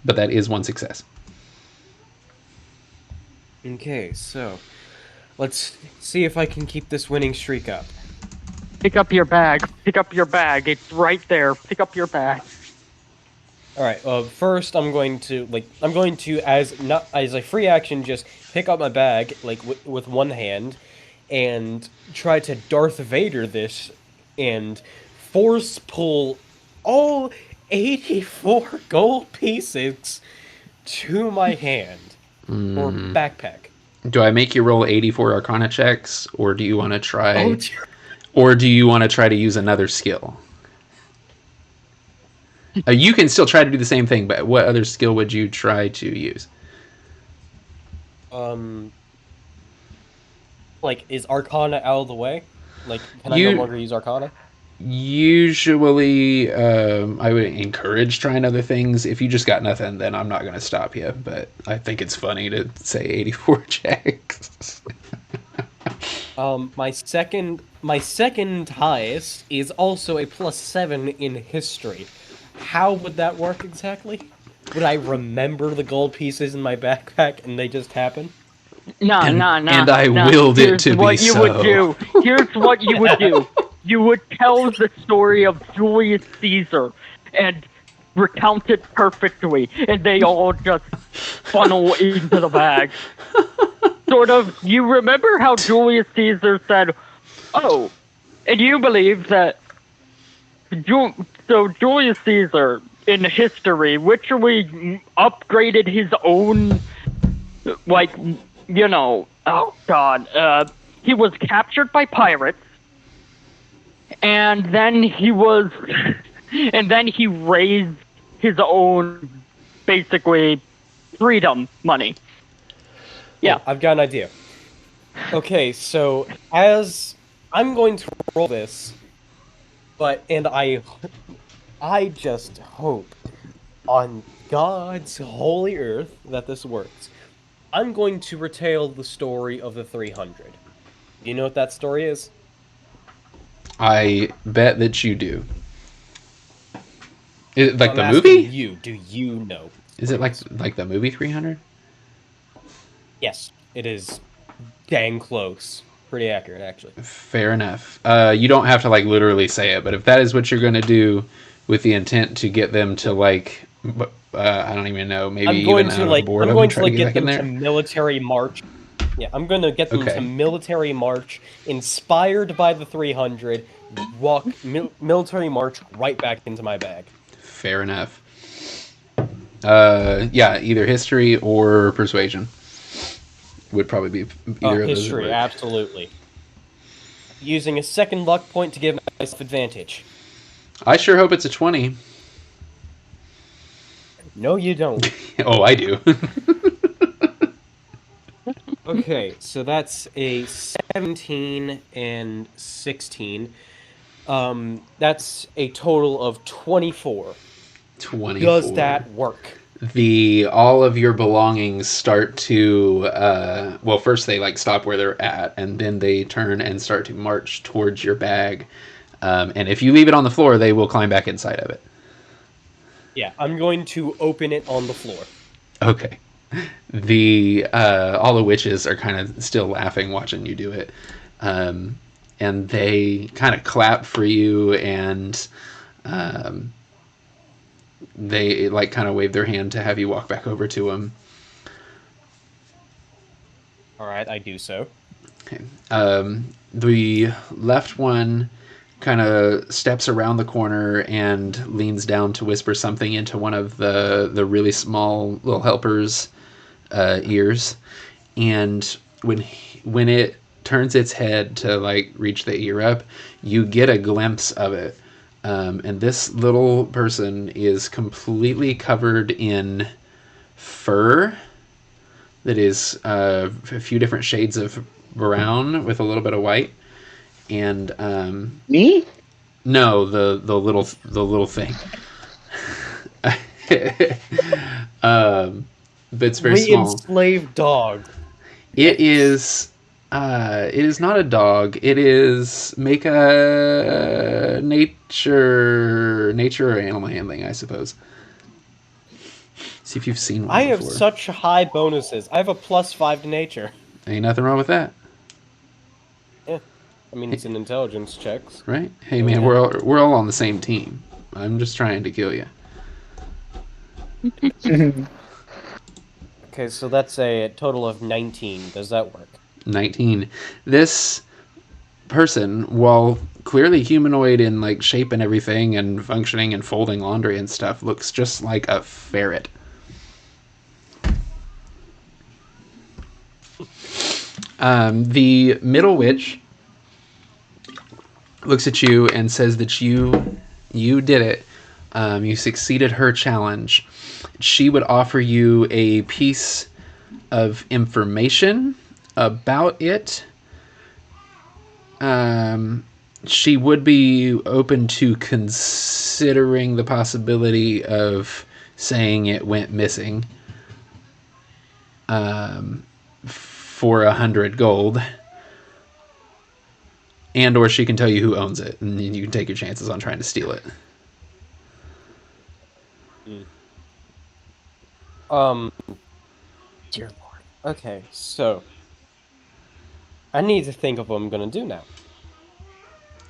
But that is one success. Okay, so let's see if I can keep this winning streak up. Pick up your bag. Pick up your bag. It's right there. Pick up your bag. All right. First, I'm going to as a free action just pick up my bag with one hand, and try to Darth Vader this, and force pull all 84 gold pieces to my hand or backpack. Do I make you roll 84 Arcana checks, or do you want to try? Oh, or do you want to try to use another skill? You can still try to do the same thing, but what other skill would you try to use? Is Arcana out of the way? Can I no longer use Arcana? Usually, I would encourage trying other things. If you just got nothing, then I'm not going to stop you. But I think it's funny to say 84 checks. My second highest is also a +7 in history. How would that work exactly? Would I remember the gold pieces in my backpack and they just happen? No. And I willed it to be so. Here's what you would do. Here's what you would do. You would tell the story of Julius Caesar and recount it perfectly, and they all just funnel into the bag. Sort of, you remember how Julius Caesar said, "Oh, and you believe that..." So Julius Caesar, in history, literally upgraded his own, oh god, he was captured by pirates, and then he raised his own, basically, freedom money. Yeah. Oh, I've got an idea. Okay, so as I'm going to roll this, and I just hope on God's holy earth that this works. I'm going to retell the story of the 300. Do you know what that story is? I bet that you do. Is it I'm the asking movie? You, do you know? Is it like the movie 300? Yes, it is dang close. Pretty accurate, actually. Fair enough. You don't have to literally say it, but if that is what you're going to do with the intent to get them to I don't even know, maybe even out of boredom, I'm going to get them there? to military march. Yeah, I'm going to get them to military march, inspired by the 300, walk military march right back into my bag. Fair enough. Yeah, either history or persuasion would probably be either of those. History, absolutely. Using a second luck point to give myself advantage. I sure hope it's a 20. No, you don't. Oh, I do. Okay, so that's a 17 and 16. That's a total of 24. 24. Does that work? All of your belongings start to first they stop where they're at, and then they turn and start to march towards your bag, and if you leave it on the floor, they will climb back inside of it. Yeah, I'm going to open it on the floor. Okay. All the witches are kind of still laughing watching you do it, and they kind of clap for you, and they kind of wave their hand to have you walk back over to them. All right, I do so. Okay. The left one kind of steps around the corner and leans down to whisper something into one of the really small little helpers' ears, and when it turns its head to reach the ear up, you get a glimpse of it. And this little person is completely covered in fur, that is a few different shades of brown with a little bit of white. And Me? no, the little thing. But it's very We small. enslaved dog. It is. It is not a dog. It is make a nature or animal handling, I suppose. See if you've seen one I have before. such high bonuses. I have a +5 to nature. Ain't nothing wrong with that, I mean, it's an intelligence checks. right? Hey Oh, man, yeah. we're all on the same team. I'm just trying to kill you. Okay, so that's a total of 19. Does that work? 19. This person, while clearly humanoid in like shape and everything and functioning and folding laundry and stuff, looks just like a ferret. The middle witch looks at you and says that you did it. You succeeded her challenge. She would offer you a piece of information about it. She would be open to considering the possibility of saying it went missing for 100 gold. And or she can tell you who owns it, and you can take your chances on trying to steal it. Dear Lord. Okay, so I need to think of what I'm gonna do now.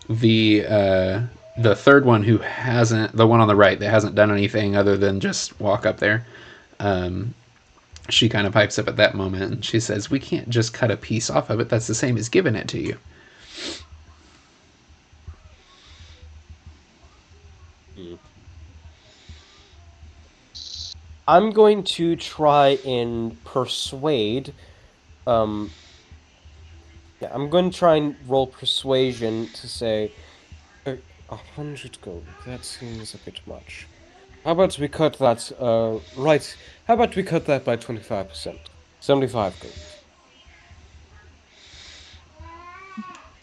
The third one who hasn't, the one on the right that hasn't done anything other than just walk up there, she kind of pipes up at that moment and she says, "We can't just cut a piece off of it. That's the same as giving it to you." I'm going to try and persuade. Yeah, I'm going to try and roll persuasion to say 100 gold. That seems a bit much. How about we cut that? Right. How about we cut that by 25%? 75 gold.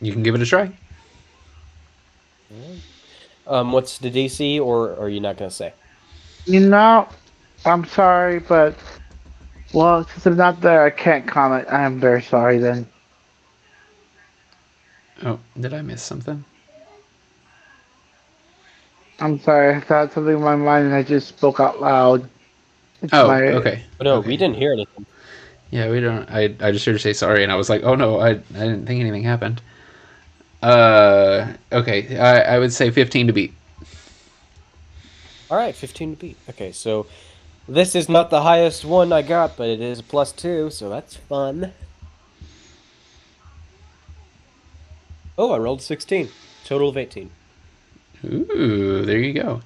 You can give it a try. What's the DC, or are you not gonna say? You know, I'm sorry, but well, since I'm not there, I can't comment. I am very sorry then. Oh, did I miss something? I'm sorry. I thought something in my mind and I just spoke out loud. It's Oh, my okay. But no, Okay. we didn't hear anything. Yeah, we don't. I just heard her say sorry, and I was like, oh no, I didn't think anything happened. Okay. I would say 15 to beat. All right, 15 to beat. Okay, so this is not the highest one I got, but it is a +2, so that's fun. Oh, I rolled 16. Total of 18. Ooh, there you go.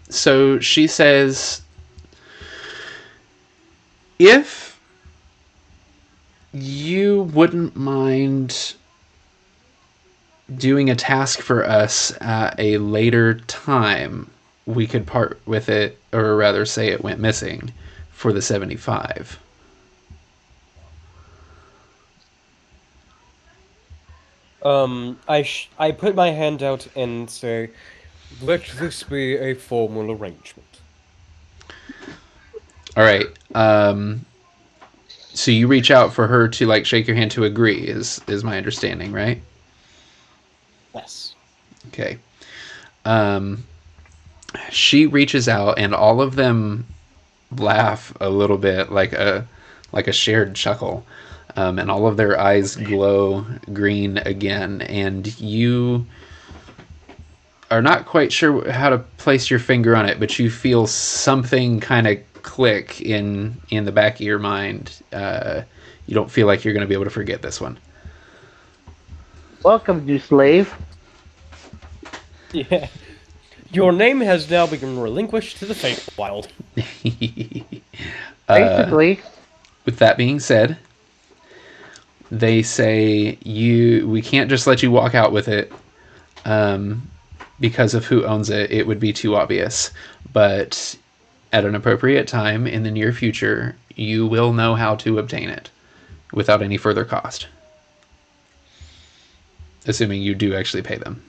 So she says, if you wouldn't mind doing a task for us at a later time, we could part with it, or rather say it went missing, for the 75. I put my hand out and say, let this be a formal arrangement. All right. So you reach out for her to like shake your hand to agree, is my understanding, right? Yes. Okay. She reaches out, and all of them laugh a little bit, like a shared chuckle, and all of their eyes glow green again. And you are not quite sure how to place your finger on it, but you feel something kind of click in the back of your mind. You don't feel like you're going to be able to forget this one. welcome, you slave. Yeah. Your name has now been relinquished to the Feywild. Basically, With that being said, they say we can't just let you walk out with it because of who owns it. It would be too obvious. But at an appropriate time in the near future, you will know how to obtain it without any further cost. Assuming you do actually pay them.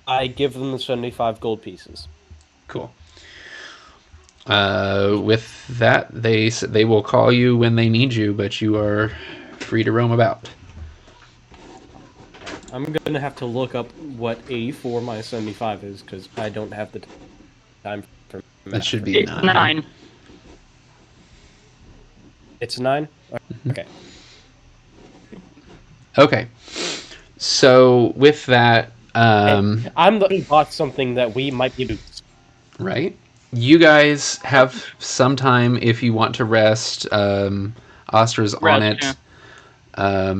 I give them the 75 gold pieces. Cool. With that, they will call you when they need you, but you are free to roam about. I'm going to have to look up what 84 minus 75 is, because I don't have the time for math. That should be It's 9. 9. It's 9? Okay. Okay. So with that, I'm the one who bought something that we might be able to... right? You guys have some time if you want to rest. Ostra's on it. Yeah.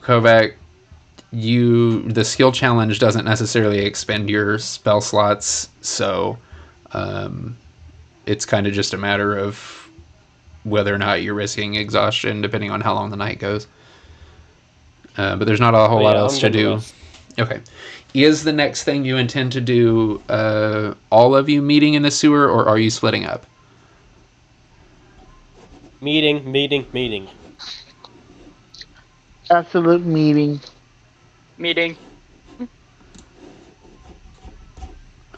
Kovac, the skill challenge doesn't necessarily expend your spell slots, so it's kind of just a matter of whether or not you're risking exhaustion, depending on how long the night goes. But there's not a whole lot else to do. Rest. Okay. Is the next thing you intend to do all of you meeting in the sewer, or are you splitting up? Meeting. Absolute meeting. Meeting.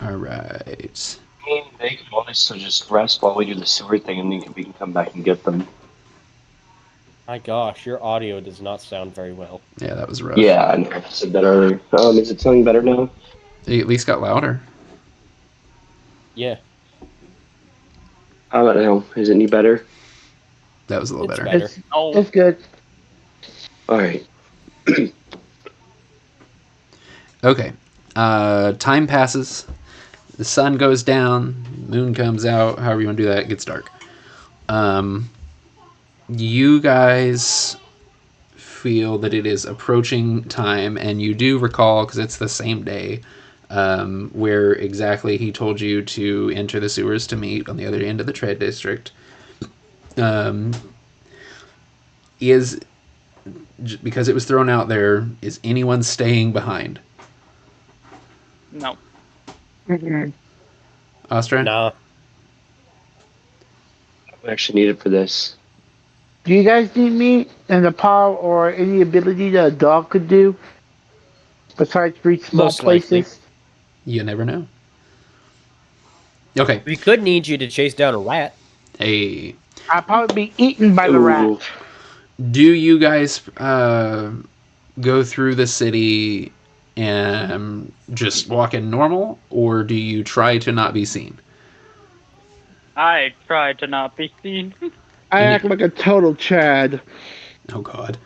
All right. I mean, they can also just rest while we do the sewer thing, and then we can come back and get them. My gosh, your audio does not sound very well. Yeah, that was rough. Yeah, I know. I said that earlier. Is it sounding better now? It at least got louder. Yeah. How about now? Is it any better? That was a little It's better. better. It's good. Alright. Okay. Time passes. The sun goes down. Moon comes out. However you want to do that. It gets dark. You guys feel that it is approaching time, and you do recall, because it's the same day, where exactly he told you to enter the sewers to meet on the other end of the trade district. Because it was thrown out there, is anyone staying behind? No. Astra? Nah. We actually need it for this. Do you guys need me and the power or any ability that a dog could do? Besides reach small Most likely. places? You never know. Okay. We could need you to chase down a rat. Hey. I'd probably be eaten by the rat. Ooh. Do you guys go through the city and just walk in normal, or do you try to not be seen? I try to not be seen. I act like a total Chad. Oh, God.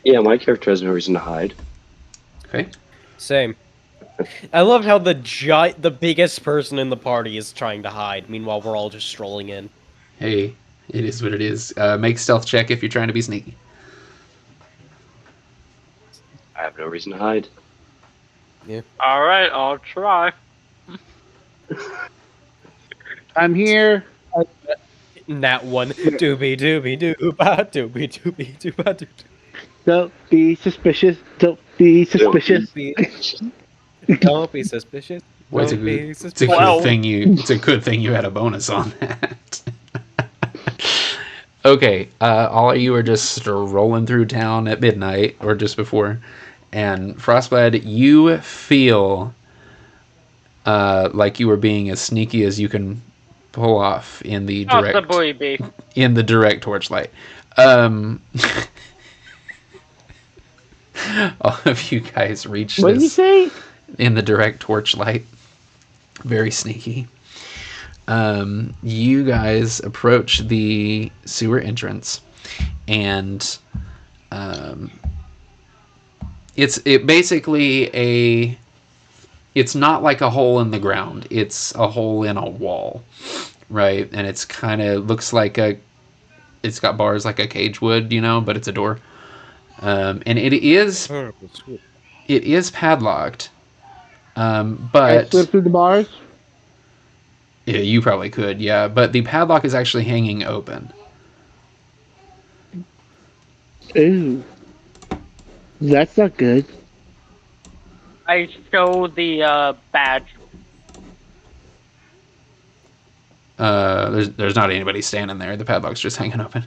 Yeah, my character has no reason to hide. Okay. Same. I love how the biggest person in the party is trying to hide. Meanwhile, we're all just strolling in. Hey, it is what it is. Make stealth check if you're trying to be sneaky. I have no reason to hide. Alright, I'll try. I'm here. That one. Doobie doobie dooba doobie doobie dooba doo. Don't be suspicious. Don't be suspicious. Don't be suspicious. Well, it's a good thing you had a bonus on that. Okay, all of you are just rolling through town at midnight or just before, and Frostblade, you feel like you are being as sneaky as you can pull off in the direct torchlight. All of you guys reach What did you this say? in the direct torchlight. Very sneaky. You guys approach the sewer entrance, and it's not like a hole in the ground. It's a hole in a wall, right? And it's kind of looks like it's got bars like a cage would, but it's a door. And it is padlocked. But I slip through the bars? Yeah, you probably could, yeah. But the padlock is actually hanging open. Ooh. That's not good. I show the badge. There's not anybody standing there. The padlock's just hanging open.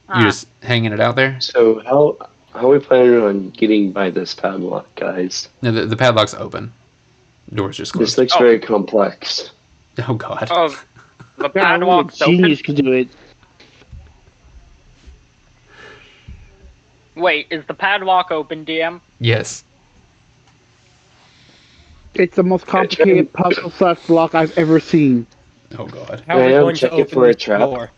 Ah. You're just hanging it out there. So how are we planning on getting by this padlock, guys? No, the padlock's open. Door's just This closed. looks very complex. Oh God. Oh, the Yeah, only a padlock's open. genius could do it. Wait, is the padlock open, DM? Yes. It's the most complicated puzzle / block I've ever seen. Oh God. How are we Can I going to check it open for a this trap? door?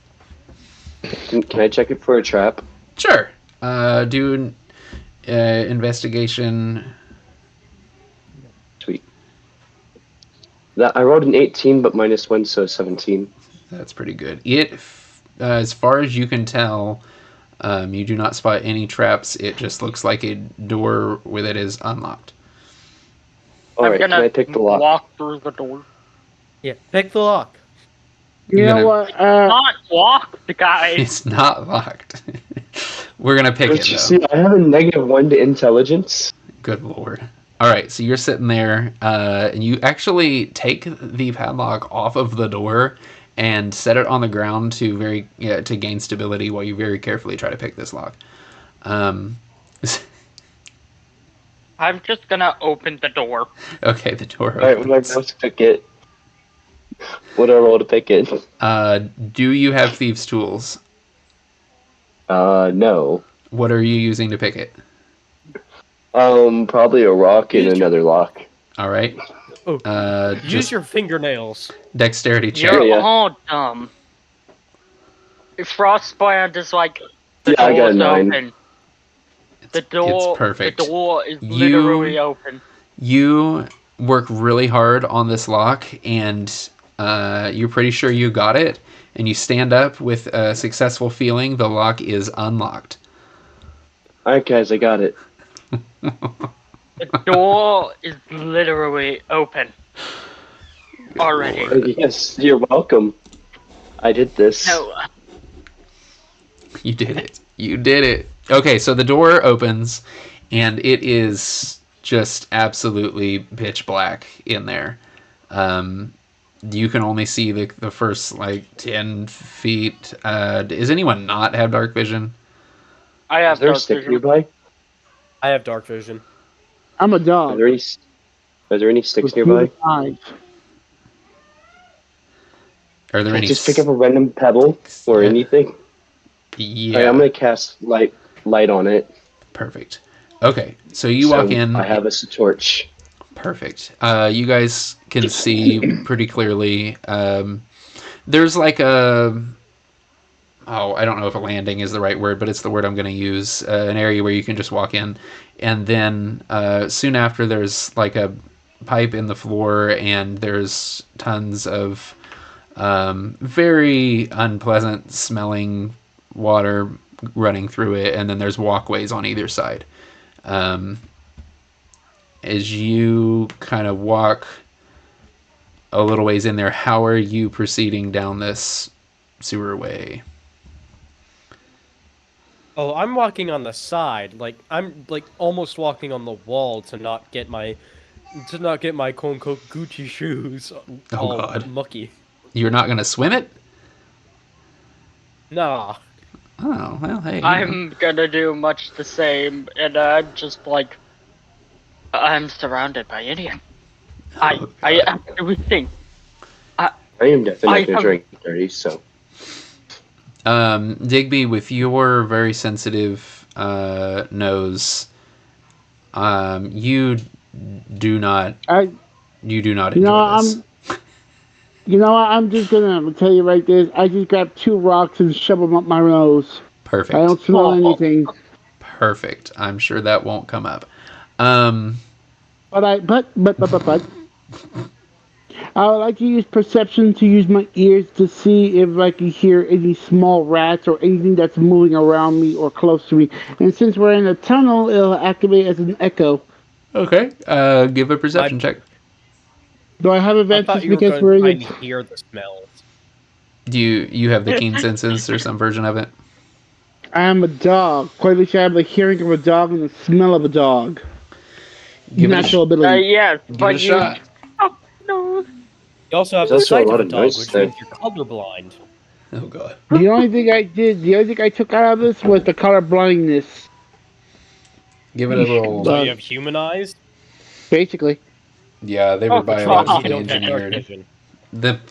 Can I check it for a trap? Sure. Do an investigation. Sweet. I rolled an 18, but -1, so 17. That's pretty good. As far as you can tell, you do not spot any traps. It just looks like a door that is unlocked. Alright, I'm can I pick the lock? walk through the door. Yeah, pick the lock. You You're know gonna- what? Not locked, guys. It's not locked. We're gonna pick it Don't you though. see, I have a -1 to intelligence. Good lord. All right, so you're sitting there, and you actually take the padlock off of the door and set it on the ground to gain stability while you very carefully try to pick this lock. I'm just gonna open the door. Okay, the door Alright, when I opens. go to pick it, what do I roll to pick it? Do you have thieves' tools? No. What are you using to pick it? Probably a rock and another lock. All right. Oh, use Just your fingernails. dexterity check. You're Yeah. all dumb. Frostbrand is like the Yeah, I got a door's 9. open. The door. It's perfect. The door is literally open. You work really hard on this lock, and you're pretty sure you got it. And you stand up with a successful feeling. The lock is unlocked. Alright, guys, I got it. The door is literally open. Already. Yes, you're welcome. I did this. No. You did it. You did it. Okay, so the door opens, and it is just absolutely pitch black in there. You can only see the first, 10 feet. Does anyone not have dark vision? I Is have there a dark stick vision. nearby? I have dark vision. I'm a Are dog. there any sticks with nearby? two eyes. Are there Can I any... just pick up a random pebble or Yeah. anything? Yeah. Alright, I'm gonna cast light on it. Perfect. Okay, so you walk in. I have a torch. Perfect. You guys can see pretty clearly. There's like a... Oh, I don't know if a landing is the right word, but it's the word I'm going to use. An area where you can just walk in. And then soon after, there's like a pipe in the floor, and there's tons of very unpleasant smelling water running through it. And then there's walkways on either side. As you kind of walk a little ways in there, how are you proceeding down this sewerway? Oh, I'm walking on the side. I'm almost walking on the wall to not get my quote unquote Gucci shoes all God. mucky. You're not going to swim it? Nah. Oh, well, hey. I'm gonna do much the same, and I'm just like, I'm surrounded by idiots. I actually think. I am definitely I gonna have- drink 30, so. Digby, with your very sensitive nose, you do not enjoy this. You know what? I'm just gonna tell you right this. I just grabbed 2 rocks and shove them up my nose. Perfect. I don't smell anything. Perfect. I'm sure that won't come up. But I would like to use perception to use my ears to see if I can hear any small rats or anything that's moving around me or close to me. And since we're in a tunnel, it'll activate as an echo. Okay. Give a perception check. Do I have I advantage thought you were because going we're to in try a... and hear the smells. Do you have the keen senses or some version of it? I am a dog. Quite literally, I have the hearing of a dog and the smell of a dog. Give it a Natural ability. Yes, Give it but a you. shot. Oh, no. You also have the There's also a sight lot of a of dog, noise which there. means you're colorblind. Oh god. The only thing I took out of this was the color blindness. Give it a roll. So you have human eyes? Basically. Yeah, they were Oh, which means you biologically don't have dark engineered. vision.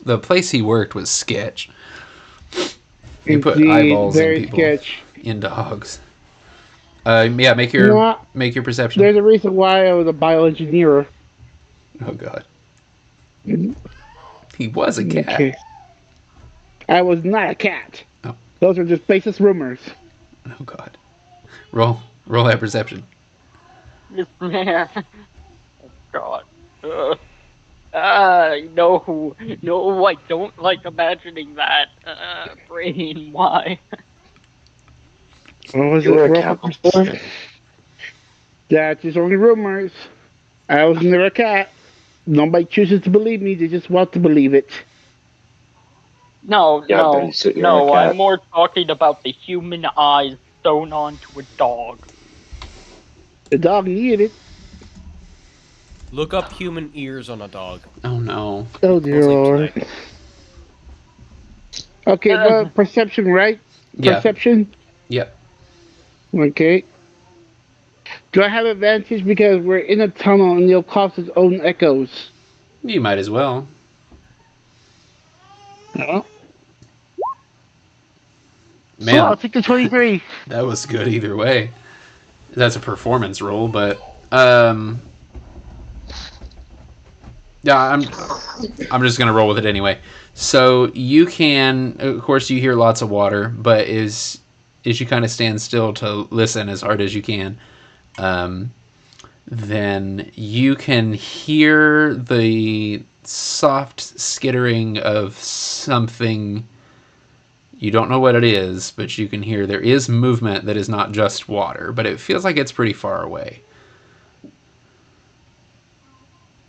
The place he worked was sketch. He put Indeed, eyeballs in very people, sketch. in dogs. Yeah, make No, your perception. there's a reason why I was a bioengineer. Oh god. He was a cat. Okay. I was not a cat. Oh. Those are just baseless rumors. Oh god. Roll that perception. This man. Oh God. No, no, I don't like imagining that. Brain, why? What was You it? were a Roll cat for before? perception? That's just only rumors. I was never a cat. Nobody chooses to believe me. They just want to believe it. No, Yeah, no, Ben, so you're no. a cat. I'm more talking about the human eyes sewn onto a dog. The dog needed it. Look up human ears on a dog. Oh no. Oh dear I'll lord. tonight. Okay, well, perception, right? Yeah. Perception? Yep. Okay. Do I have advantage because we're in a tunnel and it'll cause its own echoes? You might as well. No. Man, I'll take the 23. that was good either way. That's a performance roll, but yeah, I'm just gonna roll with it anyway. So you can, of course, you hear lots of water, but as you kind of stand still to listen as hard as you can, then you can hear the soft skittering of something. You don't know what it is, but you can hear there is movement that is not just water, but it feels like it's pretty far away.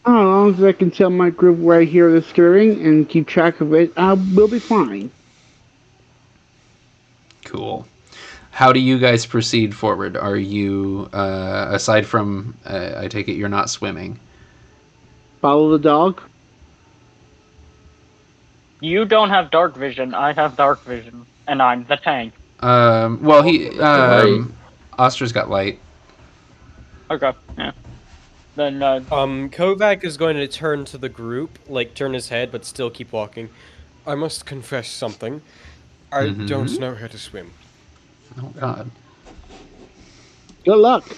As long as I can tell my group where I hear the stirring and keep track of it, we'll be fine. Cool. How do you guys proceed forward? Are you, aside from, I take it you're not swimming? Follow the dog? You don't have dark vision. I have dark vision, and I'm the tank. Well, light. Ostra's got light. Okay. Yeah. Then Kovac is going to turn to the group, like turn his head, but still keep walking. I must confess something. I don't know how to swim. Oh god. Good luck.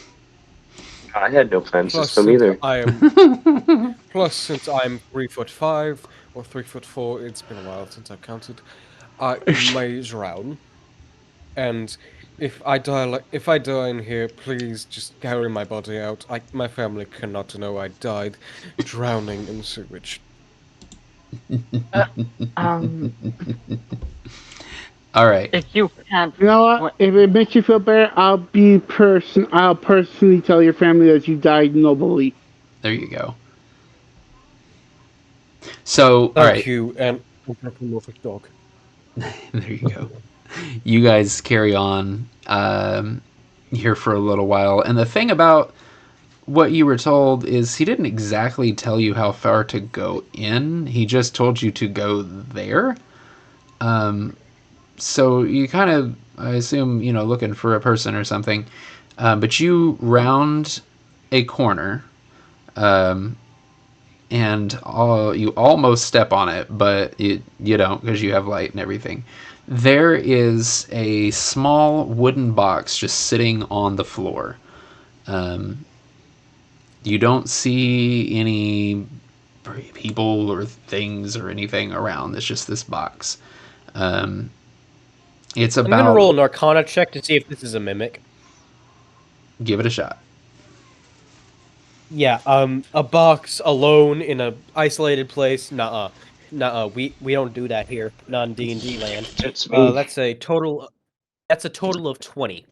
I had no plans to Plus, swim since either. since I'm 3'5" or 3'4", it's been a while since I've counted. I may drown, and if I die in here, please just carry my body out. My family cannot know I died drowning in sewage. All right. if you can't, You know what? If it makes you feel better, I'll personally tell your family that you died nobly. There you go. So, all Thank right. you, and anthropomorphic dog. There you go. You guys carry on here for a little while. And the thing about what you were told is he didn't exactly tell you how far to go in. He just told you to go there. So you kind of, I assume, looking for a person or something. But you round a corner. And you almost step on it, but you don't because you have light and everything. There is a small wooden box just sitting on the floor. You don't see any people or things or anything around. It's just this box. It's about... I'm gonna roll an Arcana check to see if this is a mimic. Give it a shot. Yeah, a box alone in a isolated place. Nuh-uh. We don't do that here. Not in D&D land. That's me. That's a total of 20.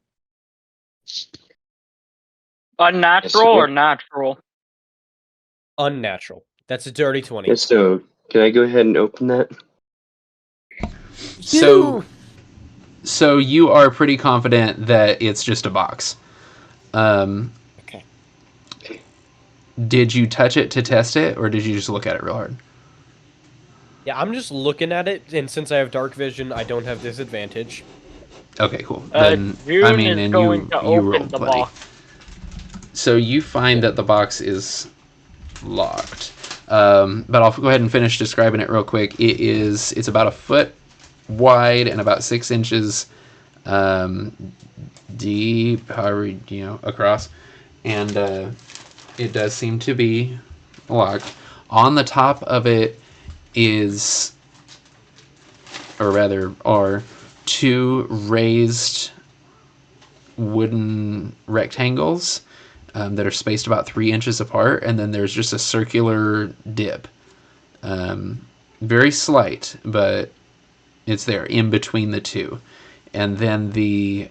unnatural or natural? Unnatural. That's a dirty 20. So, can I go ahead and open that? So you are pretty confident that it's just a box. Okay. Did you touch it to test it, or did you just look at it real hard? Yeah, I'm just looking at it, and since I have dark vision, I don't have disadvantage. Okay, cool. Then I June mean, is and going to you open rolled, the buddy. box. So you find that the box is locked. But I'll go ahead and finish describing it real quick. It's about a foot wide and about 6 inches deep, however across, and it does seem to be locked. On the top of it is, or rather, are 2 raised wooden rectangles that are spaced about 3 inches apart, and then there's just a circular dip. Very slight, but it's there in between the two. And then the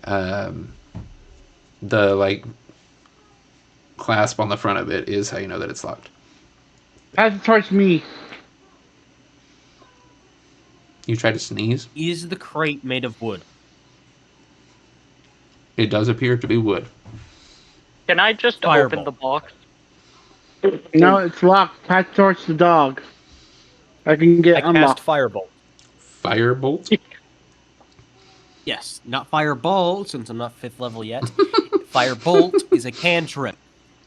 like clasp on the front of it is how you know that it's locked. Pass the torch to me. You try to sneeze. Is the crate made of wood? It does appear to be wood. Can I just Fireball. open the box? No, it's locked. Pass the torch to the dog. I can get I cast unlocked. Firebolt. Firebolt? Yes, not Fireball, since I'm not 5th level yet. Firebolt is a cantrip.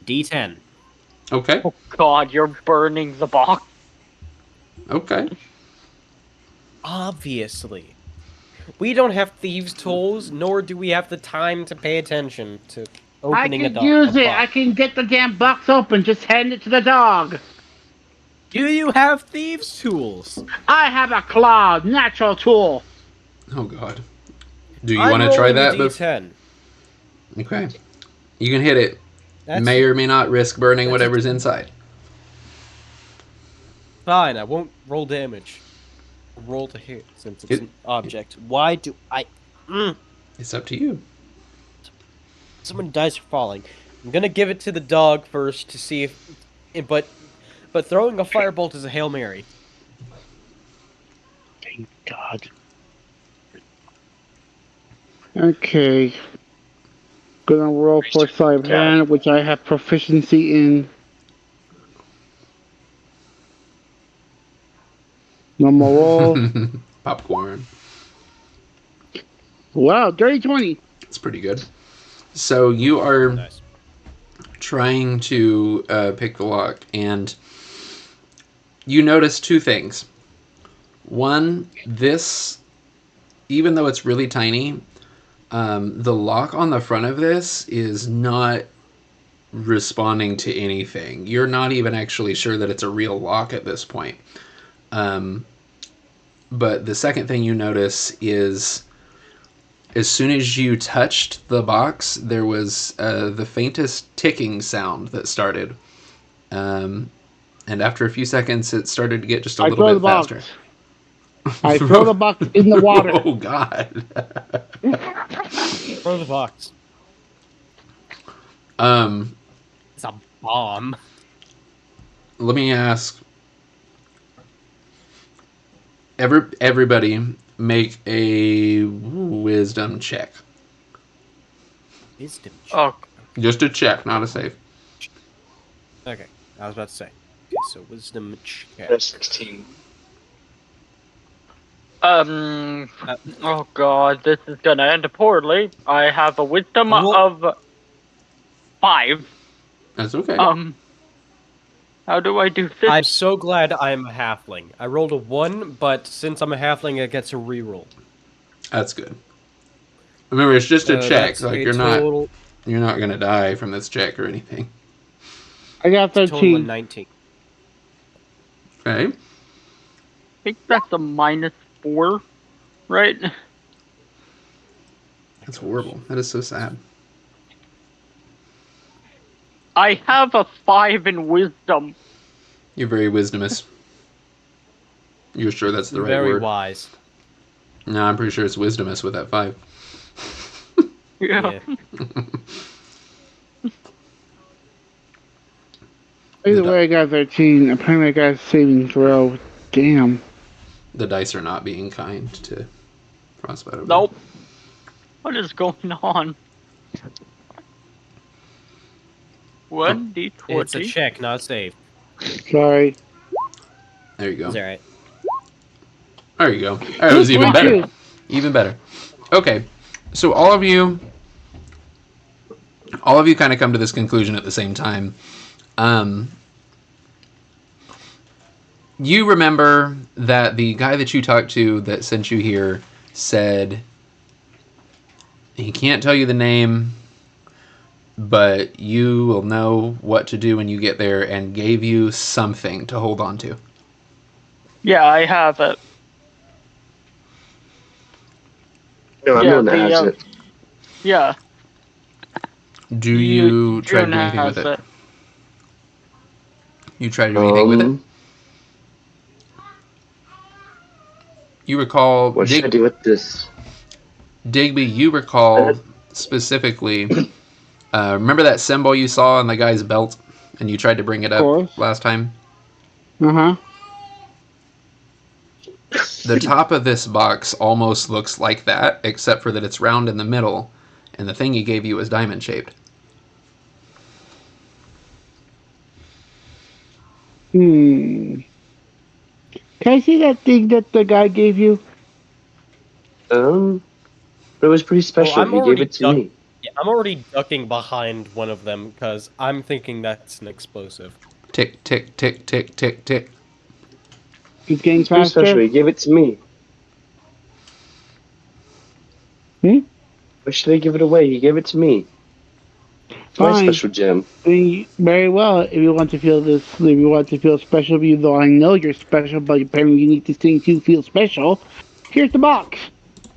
D10. Okay. Oh God, you're burning the box. Okay. Obviously. We don't have thieves' tools, nor do we have the time to pay attention to I opening can use it. I can get the damn box open. Just hand it to the dog. Do you have thieves' tools? I have a claw, natural tool. Oh God. Do you want to try that? D10. Okay. You can hit it. That's May or may not risk burning whatever's inside. fine. I won't roll damage. Roll to hit since it's an object. Why do I? It's up to you. Someone dies for falling. I'm gonna give it to the dog first to see if, but throwing a firebolt is a Hail Mary. Thank God. Okay. Gonna roll for sleight of hand, which I have proficiency in. Normal roll. Popcorn. Wow, dirty 20. It's pretty good. So you are Nice. trying to pick the lock, and you notice 2 things. One, this, even though it's really tiny, the lock on the front of this is not responding to anything. You're not even actually sure that it's a real lock at this point. But the second thing you notice is as soon as you touched the box, there was the faintest ticking sound that started. And after a few seconds, it started to get just a little bit faster. I throw the box in the water. Oh, God. Throw the box. It's a bomb. Let me ask. Everybody make a wisdom check. Wisdom check. Oh, Just a check, not a save. Okay, I was about to say. Okay, so wisdom check. That's 16. oh God, this is gonna end poorly. I have a wisdom of 5. That's okay. How do I do this? I'm so glad I'm a halfling. I rolled a 1, but since I'm a halfling, it gets a reroll. That's good. Remember, it's just a check. That's Like a total... you're not gonna die from this check or anything. I got Total 13. 19. Okay. I think that's a -4, right? That's horrible. That is so sad. I have a 5 in wisdom. You're very wisdomous. You're sure that's the right Very word? wise. No, I'm pretty sure it's wisdomous with that 5. Yeah. Either way, I got 13. Apparently, I got a saving throw. Damn. The dice are not being kind to Frostbite over Nope. What is going on? 1d20. It's a check, not a save. Sorry. There you go. Is that right? There you go. It was even better. Even better. Okay, so all of you kind of come to this conclusion at the same time. You remember that the guy that you talked to that sent you here said he can't tell you the name, but you will know what to do when you get there, and gave you something to hold on to. Yeah, I have it. No, I'm Yeah, the one that the has it. yeah. Do you try to June do anything with has it? You try to do anything with it? You recall What should I do with this? Digby, you recall specifically, remember that symbol you saw on the guy's belt and you tried to bring it up last time? Uh-huh. The top of this box almost looks like that, except for that it's round in the middle, and the thing he gave you was diamond shaped. Can I see that thing that the guy gave you? But it was pretty special. He gave it to me. Yeah, I'm already ducking behind one of them because I'm thinking that's an explosive. Tick, tick, tick, tick, tick, tick. He's getting It's pretty faster. special. He gave it to me. Why should I give it away? He gave it to me. It's my special gem. Very well. If you want to feel this, if you want to feel special, though I know you're special, but apparently you need this thing to feel special. Here's the box.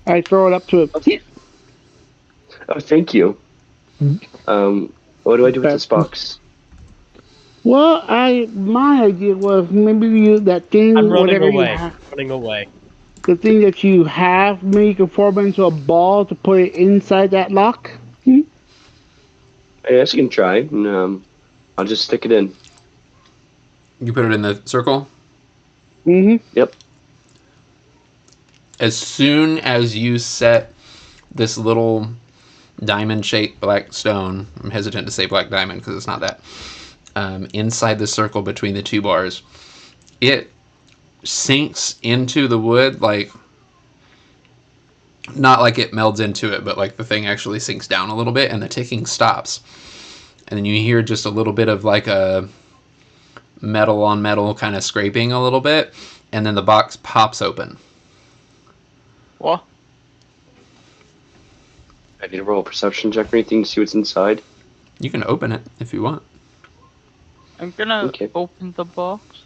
I throw it up to him. Oh, thank you. What do I do with this box? Well, my idea was maybe that thing, I'm running whatever away. you have, Running away. the thing that you have, maybe you can form it into a ball to put it inside that lock. I guess you can try. And, I'll just stick it in. You put it in the circle? Yep. As soon as you set this little diamond-shaped black stone, I'm hesitant to say black diamond because it's not that, inside the circle between the two bars, it sinks into the wood, like, not like it melds into it, but like the thing actually sinks down a little bit and the ticking stops. And then you hear just a little bit of like a metal on metal kind of scraping a little bit, and then the box pops open. What? I need to roll a perception check or anything to see what's inside. You can open it if you want. I'm gonna open the box.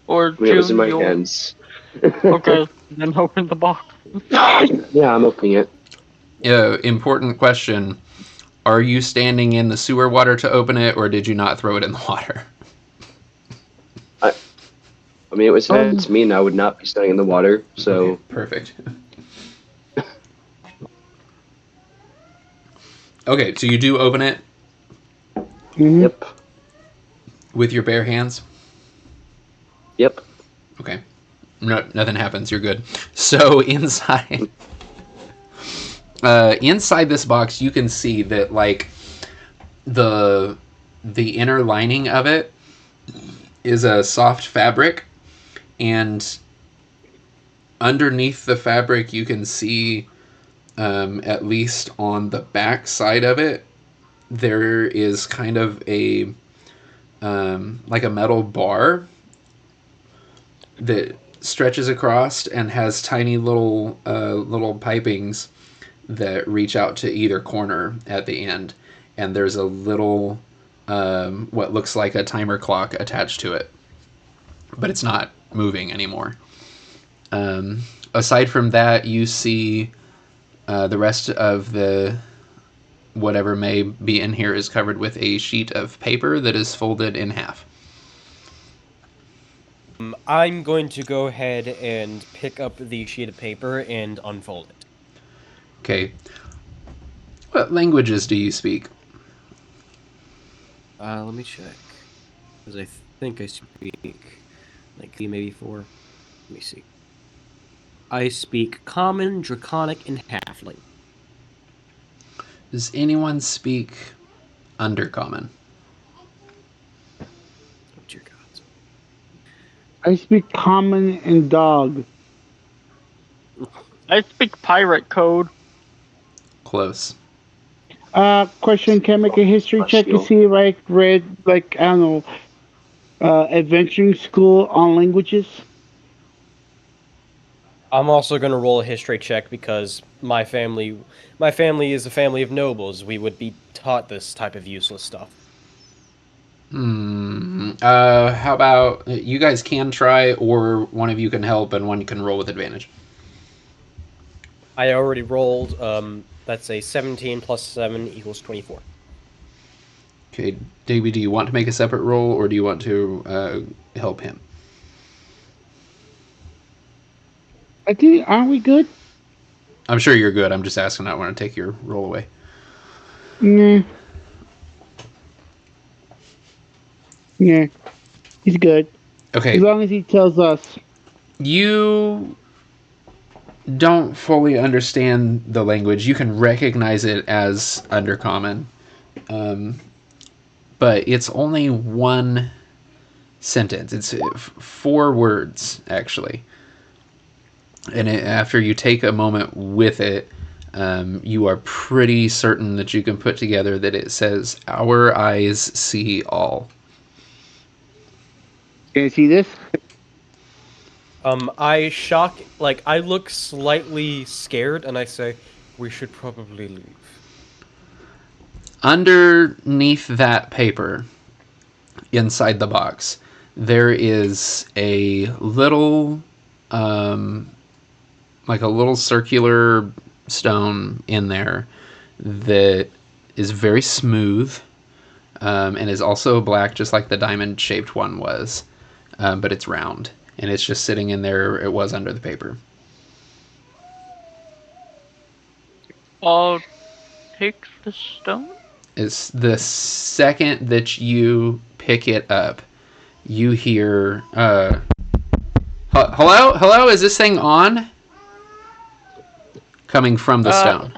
Or it was in my hands. Okay, then open the box. Yeah, I'm opening it. Important question. Are you standing in the sewer water to open it, or did you not throw it in the water? I mean, it was handed to me, and I would not be standing in the water, so... Okay, perfect. Okay, so you do open it? Yep. With your bare hands? Yep. Okay. No, nothing happens. You're good. So inside... inside this box, you can see that, like, the inner lining of it is a soft fabric, and underneath the fabric, you can see, at least on the back side of it, there is kind of a like a metal bar that stretches across and has tiny little pipings that reach out to either corner at the end, and there's a little what looks like a timer clock attached to it, but it's not moving anymore. Aside from that, you see the rest of the whatever may be in here is covered with a sheet of paper that is folded in half. I'm going to go ahead and pick up the sheet of paper and unfold it. Okay. What languages do you speak? Let me check. Because I think I speak like maybe 4. Let me see. I speak Common, Draconic, and Halfling. Does anyone speak Undercommon? Oh, dear God. I speak Common and Dog. I speak pirate code. Close. Question: can I make a history check to see if I read, like, I don't know, adventuring school on languages? I'm also gonna roll a history check because my family is a family of nobles. We would be taught this type of useless stuff. How about you guys can try, or one of you can help, and one can roll with advantage. I already rolled. That's a 17 plus 7 equals 24. Okay, Davey, do you want to make a separate roll, or do you want to help him? I think, aren't we good? I'm sure you're good. I'm just asking. I don't want to take your roll away. Yeah. Yeah. He's good. Okay. As long as he tells us. You don't fully understand the language. You can recognize it as Undercommon. But it's only one sentence. It's 4 words, actually. And after you take a moment with it, you are pretty certain that you can put together that it says, "Our eyes see all." Can you see this? I look slightly scared, and I say, we should probably leave. Underneath that paper, inside the box, there is a little, like a little circular stone in there that is very smooth, and is also black, just like the diamond-shaped one was, but it's round, and it's just sitting in there. It was under the paper. I'll take the stone. It's the second that you pick it up, you hear, hello, is this thing on? Coming from the stone.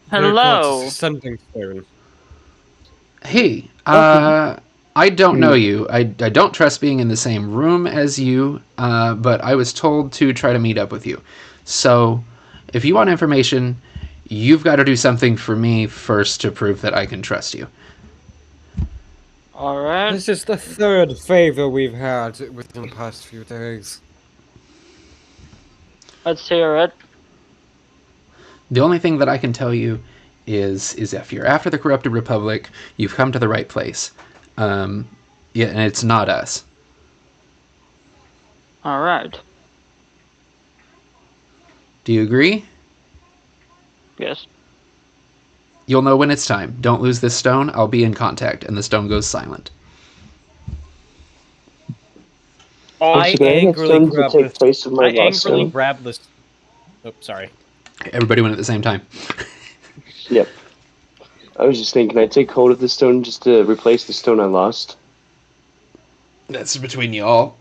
Hello. Sending stone. Hey, I don't know you. I don't trust being in the same room as you, but I was told to try to meet up with you. So, if you want information, you've got to do something for me first to prove that I can trust you. Alright. This is the 3rd favor we've had within the past few days. Let's hear it. The only thing that I can tell you is if you're after the corrupted republic, you've come to the right place. And it's not us. Alright. Do you agree? Yes. You'll know when it's time. Don't lose this stone. I'll be in contact. And the stone goes silent. I angrily grab grab this. Oh, sorry. Everybody went at the same time. Yep. I was just thinking, can I take hold of the stone just to replace the stone I lost? That's between you all.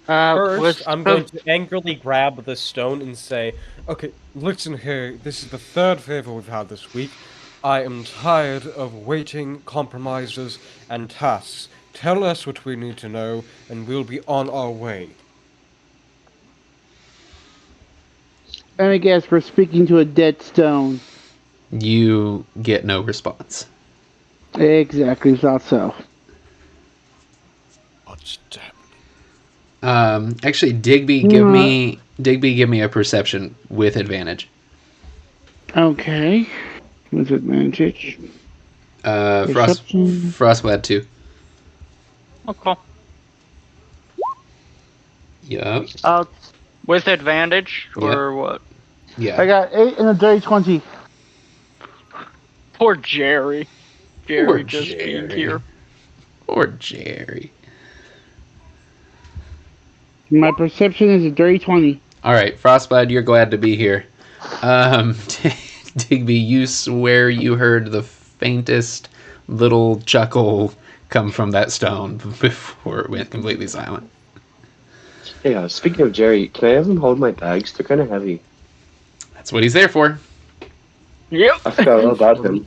First, I'm going to angrily grab the stone and say, okay, listen here, this is the 3rd favor we've had this week. I am tired of waiting, compromises, and tasks. Tell us what we need to know, and we'll be on our way. Let me guess, we're speaking to a dead stone. You get no response. Exactly, thought so. Actually, Digby, give me a perception with advantage. Okay. With advantage. Frostblad 2. Okay. Yup. With advantage, or what? Yeah. I got 8 and a dirty 20. Poor Jerry. Poor Just Jerry. being here. Poor Jerry. My perception is a dirty 20. Alright, Frostblad, you're glad to be here. Digby, you swear you heard the faintest little chuckle come from that stone before it went completely silent. Hey, speaking of Jerry, can I have him hold my bags? They're kind of heavy. That's what he's there for. Yep. I forgot all about him.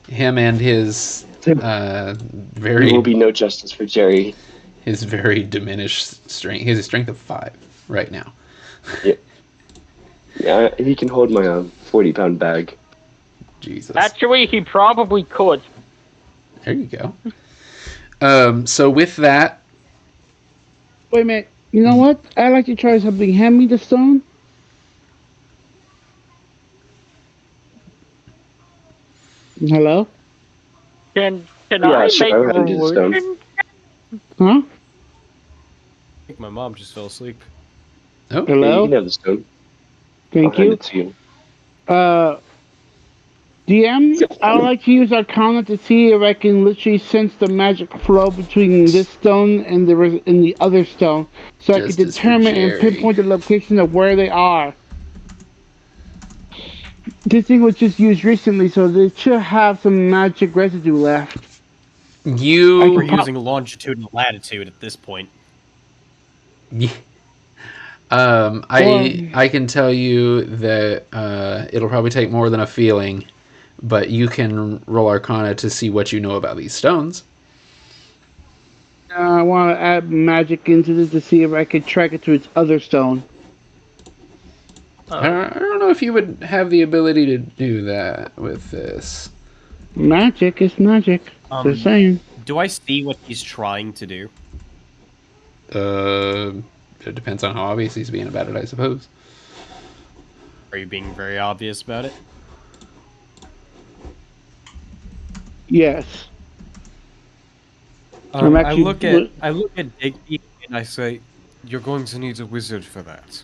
Him and his There will be no justice for Jerry. His very diminished strength. He has a strength of 5. right now. Yeah, he can hold my 40-pound bag. Jesus. Actually, he probably could. There you go. So with that, Wait a minute. You know what? I'd like to try something. Hand me the stone. Hello? Can Yeah, I sure, make I'll hand you the stone. religion? Huh? I think my mom just fell asleep. oh, Yeah, you Hello? can have the stone. I'll Thank hand you. it to you. DM, I would like to use Arcana to see if I can literally sense the magic flow between this stone and the other stone, so I can Justice for determine and Jerry. pinpoint the location of where they are. This thing was just used recently, so they should have some magic residue left. I We're can You, using longitude and latitude at this point. Well, I can tell you that it'll probably take more than a feeling, but you can roll Arcana to see what you know about these stones. I want to add magic into this to see if I can track it to its other stone. I don't know if you would have the ability to do that with this. Magic is magic. Just saying. Do I see what he's trying to do? It depends on how obvious he's being about it, I suppose. Are you being very obvious about it? Yes. I actually- look at Digby and I say, "You're going to need a wizard for that."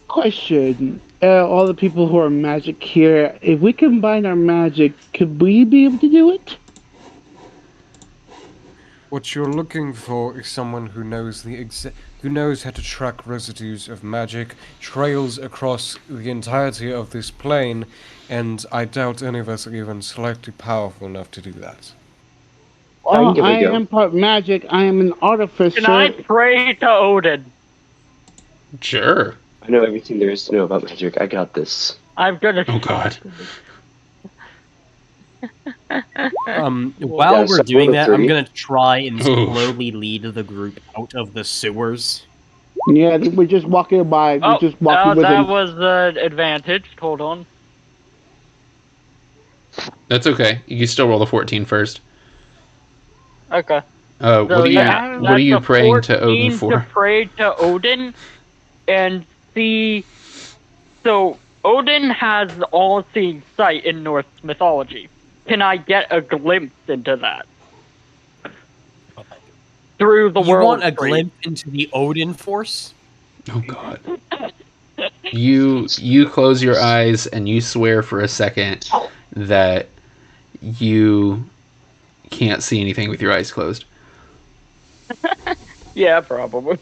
Question. All the people who are magic here, if we combine our magic, could we be able to do it? What you're looking for is someone who knows who knows how to track residues of magic, trails across the entirety of this plane, and I doubt any of us are even slightly powerful enough to do that. I can Well, give it I a go. am part magic. I am an artificer. Can I pray to Odin? Sure. I know everything there is to know about magic. I got this. I'm gonna. Oh God. While so we're doing that, I'm 3. gonna try and Oof. slowly lead the group out of the sewers. Yeah, we're just walking by. We're Oh, just walking with that him. was the advantage. Hold on. That's okay. You can still roll the 14 first. Okay. What So are you yeah, What are that's you a praying to Odin 14 for? to pray to Odin, and see. So Odin has all-seeing sight in Norse mythology. Can I get a glimpse into that through the You world? want a tree? glimpse into the Odin force? Oh God. You close your eyes and you swear for a second that you can't see anything with your eyes closed. Yeah, probably.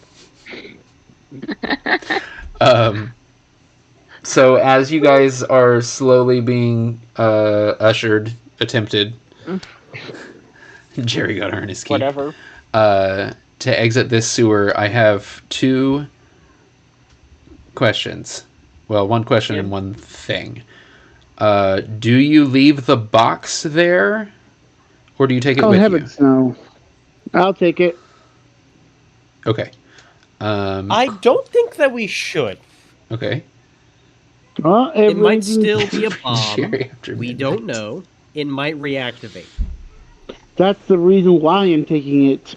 So as you guys are slowly being attempted, Jerry got her in his keep. Whatever. To exit this sewer, I have 2 questions. Well, 1 question and 1 thing. Do you leave the box there, or do you take it Oh with heavens, no! I'll take it. you? Okay. I don't think that we should. Okay. Well, It might everything- still be a bomb. Jerry after We midnight. don't know. It might reactivate. That's the reason why I'm taking it.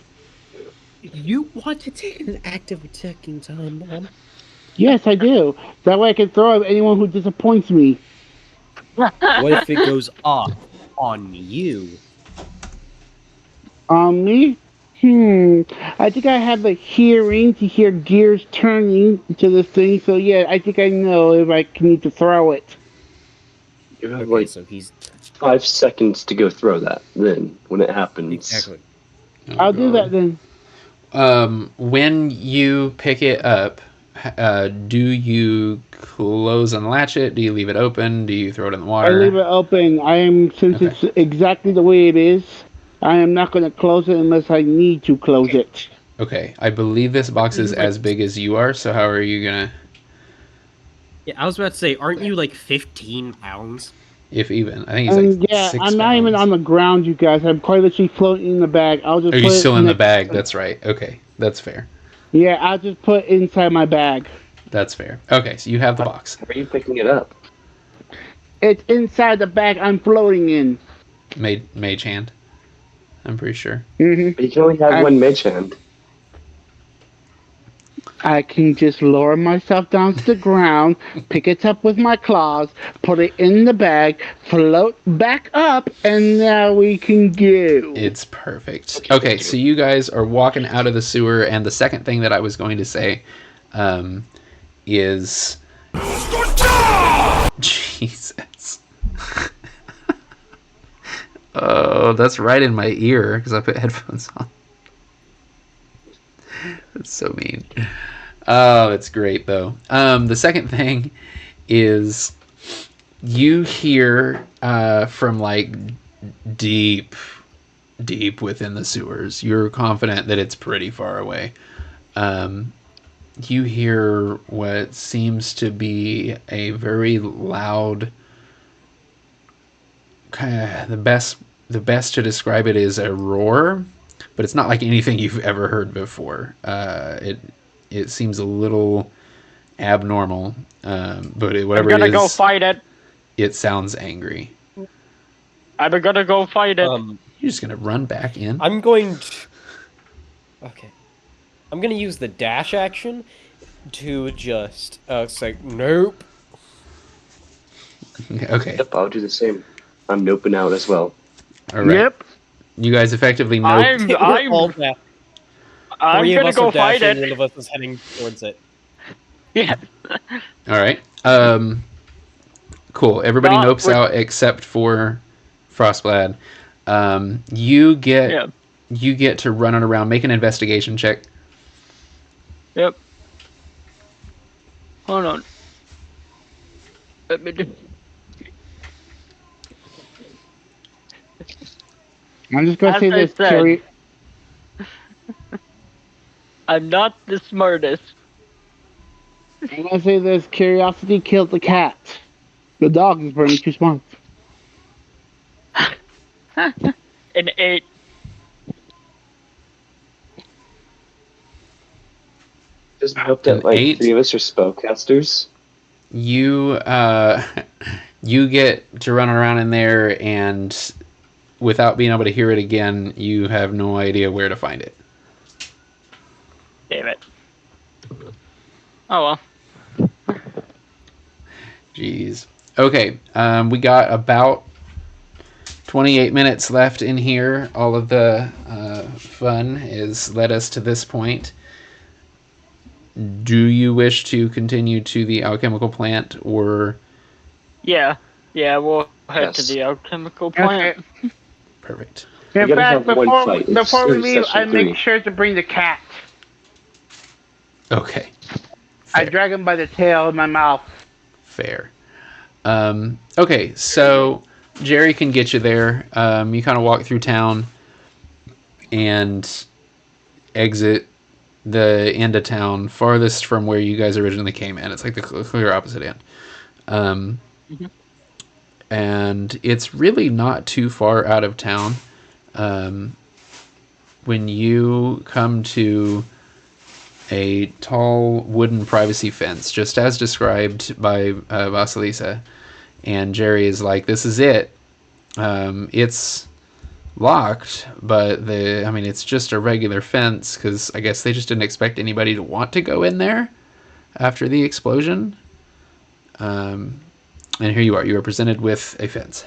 You want to take an active attacking time bomb? Yes, I do. That way I can throw at anyone who disappoints me. What if it goes off on you? On me? I think I have the hearing to hear gears turning to this thing, so yeah, I think I know if I need to throw it. You have Okay, like so he's 5 seconds to go throw that. Then, when it happens, exactly. Oh, I'll do that God. then. When you pick it up, do you close and latch it? Do you leave it open? Do you throw it in the I water? leave it open. Since Okay. it's exactly the way it is, I am not going to close it unless I need to close it. Okay. I believe this box is as big as you are, so how are you gonna... Yeah, I was about to say, aren't you like 15 pounds? If even. I think he's like Yeah, 6 I'm not even pounds. on the ground, you guys. I'm quite literally floating in the bag. I'll just Are you put it still in the next- bag? That's right. Okay. That's fair. Yeah, I'll just put it inside my bag. That's fair. Okay, so you have the box. How are you picking it up? It's inside the bag I'm floating in. Mage hand. I'm pretty sure. Hmm. But you can only have I, one mage hand. I can just lower myself down to the ground, pick it up with my claws, put it in the bag, float back up, and now we can go. It's perfect. Okay, so you guys are walking out of the sewer, and the second thing that I was going to say is... Jesus. Oh, that's right in my ear, because I put headphones on. That's so mean. Oh, it's great, though. The second thing is you hear from, like, deep within the sewers. You're confident that it's pretty far away. You hear what seems to be a very loud, kind of the best to describe it is a roar, but it's not like anything you've ever heard before. It seems a little abnormal, but whatever I'm it gonna is, go fight it. it sounds angry. I'm gonna go fight it. You're just gonna run back in. I'm going to... Okay. I'm gonna use the dash action to just say nope. Okay. Yep, I'll do the same. I'm noping out as well. All right. Yep. You guys effectively nope. I'm All da- I'm Three of gonna us are go fight dashing, it. one of us is heading towards it. Yeah. All right. Cool. Everybody No, nopes out except for Frostblad. You get to run it around. Make an investigation check. Yep. Hold on. Let me do. I'm just gonna As say I this, said, Carrie. I'm not the smartest. I'm gonna say this: curiosity killed the cat. The dog is burning too smart. An 8. Doesn't help that An like 8? 3 of us are spellcasters. You you get to run around in there, and without being able to hear it again, you have no idea where to find it. Damn it. Oh well. Jeez. Okay. We got about 28 minutes left in here. All of the fun has led us to this point. Do you wish to continue to the alchemical plant, or... Yeah. Yeah, we'll head to Yes. the alchemical plant. Okay. Perfect. We In gotta fact, have one before fight. It's before we in leave, session I make 3. sure to bring the cat. Okay. I Fair. drag him by the tail in my mouth. Fair. Okay, so Jerry can get you there. You kind of walk through town and exit the end of town farthest from where you guys originally came in. It's like the clear opposite end. And it's really not too far out of town. When you come to a tall wooden privacy fence, just as described by Vasilisa, and Jerry is like, "This is it. It's locked, but it's just a regular fence because I guess they just didn't expect anybody to want to go in there after the explosion." And here you are. You are presented with a fence.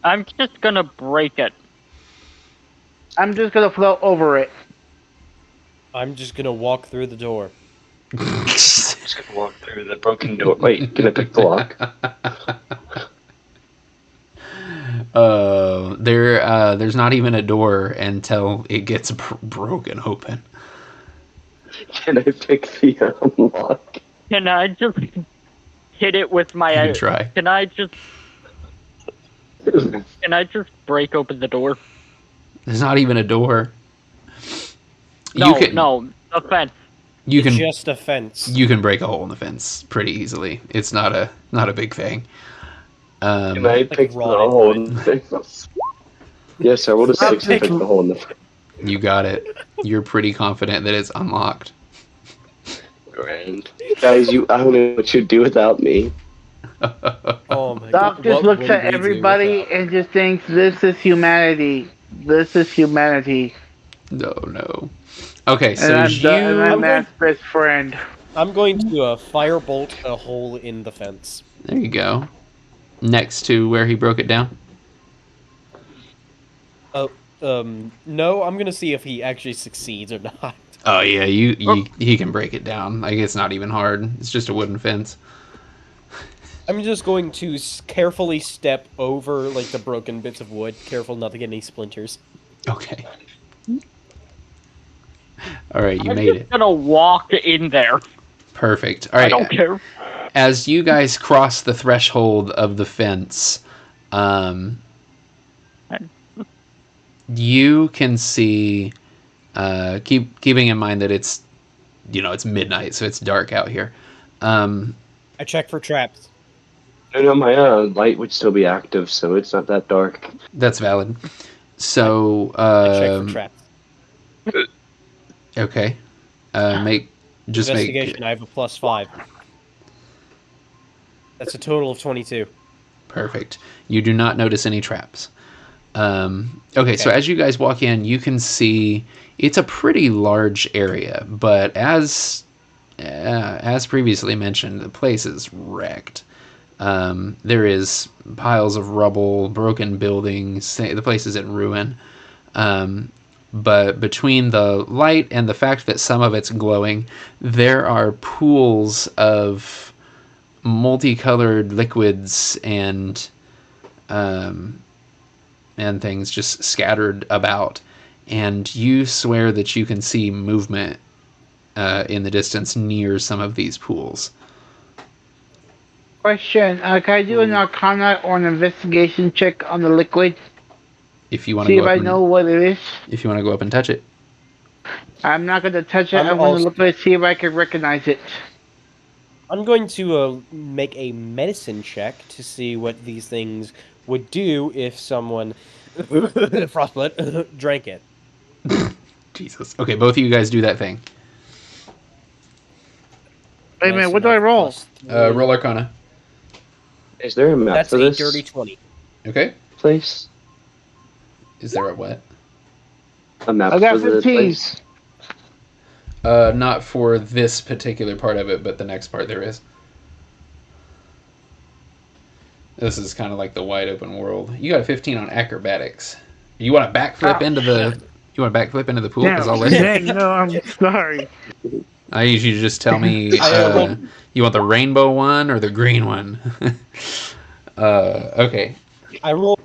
I'm just gonna break it. I'm just gonna float over it. I'm just gonna walk through the door. Just gonna walk through the broken door. Wait, can I pick the lock? There's not even a door until it gets broken open. Can I pick the lock? Can I just hit it with my... You can try. Can I just break open the door? There's not even a door. No, a fence. You can Just a fence. You can break a hole in the fence pretty easily. It's not a big thing. Can I pick the hole in the fence? Yes, I rolled a 6 to pick the hole in the fence. You got it. You're pretty confident that it's unlocked. Grand. Guys, I don't know what you'd do without me. Oh my god. Doc just What looks would at we do everybody without? and just thinks, "This is humanity. This is humanity." No. Okay, And so as and I'm I'm you... Matt's going. best friend. I'm going to firebolt a hole in the fence. There you go. Next to where he broke it down. Oh, no. I'm gonna see if he actually succeeds or not. Oh yeah, he can break it down. Like it's not even hard. It's just a wooden fence. I'm just going to carefully step over like the broken bits of wood, careful not to get any splinters. Okay. All right, you I'm made just it. gonna walk in there. Perfect. All I right. don't care. As you guys cross the threshold of the fence, you can see. Keeping in mind that it's midnight, so it's dark out here. I check for traps. No, my light would still be active, so it's not that dark. That's valid. So I check for traps. okay, make Investigation. I have a +5. That's a total of 22. Perfect. You do not notice any traps. Okay, so as you guys walk in, you can see it's a pretty large area, but as previously mentioned, the place is wrecked. There is piles of rubble, broken buildings. The place is in ruin. But between the light and the fact that some of it's glowing, there are pools of multicolored liquids and things just scattered about, and you swear that you can see movement in the distance near some of these pools. Question: can I do an Arcana or an investigation check on the liquid? If you want to See go if up I know what it is. if you want to go up and touch it. I'm not gonna touch it. I'm I'm gonna also- look at it, see if I can recognize it. I'm going to make a medicine check to see what these things would do if someone frostbite drank it. Jesus. Okay, both of you guys do that thing. Wait a minute, what do I roll? Roll Arcana. Is there a map That's for a this dirty 20. Okay. place? Is there a what? A map I got for the 15. place? Not for this particular part of it, but the next part there is. This is kind of like the wide open world. You got a 15 on acrobatics. You want to backflip into the? You want to backflip into the pool? Because I'll let you. Dang, no, I'm sorry. I need you to just tell me. I You want the rainbow one or the green one? Okay. I rolled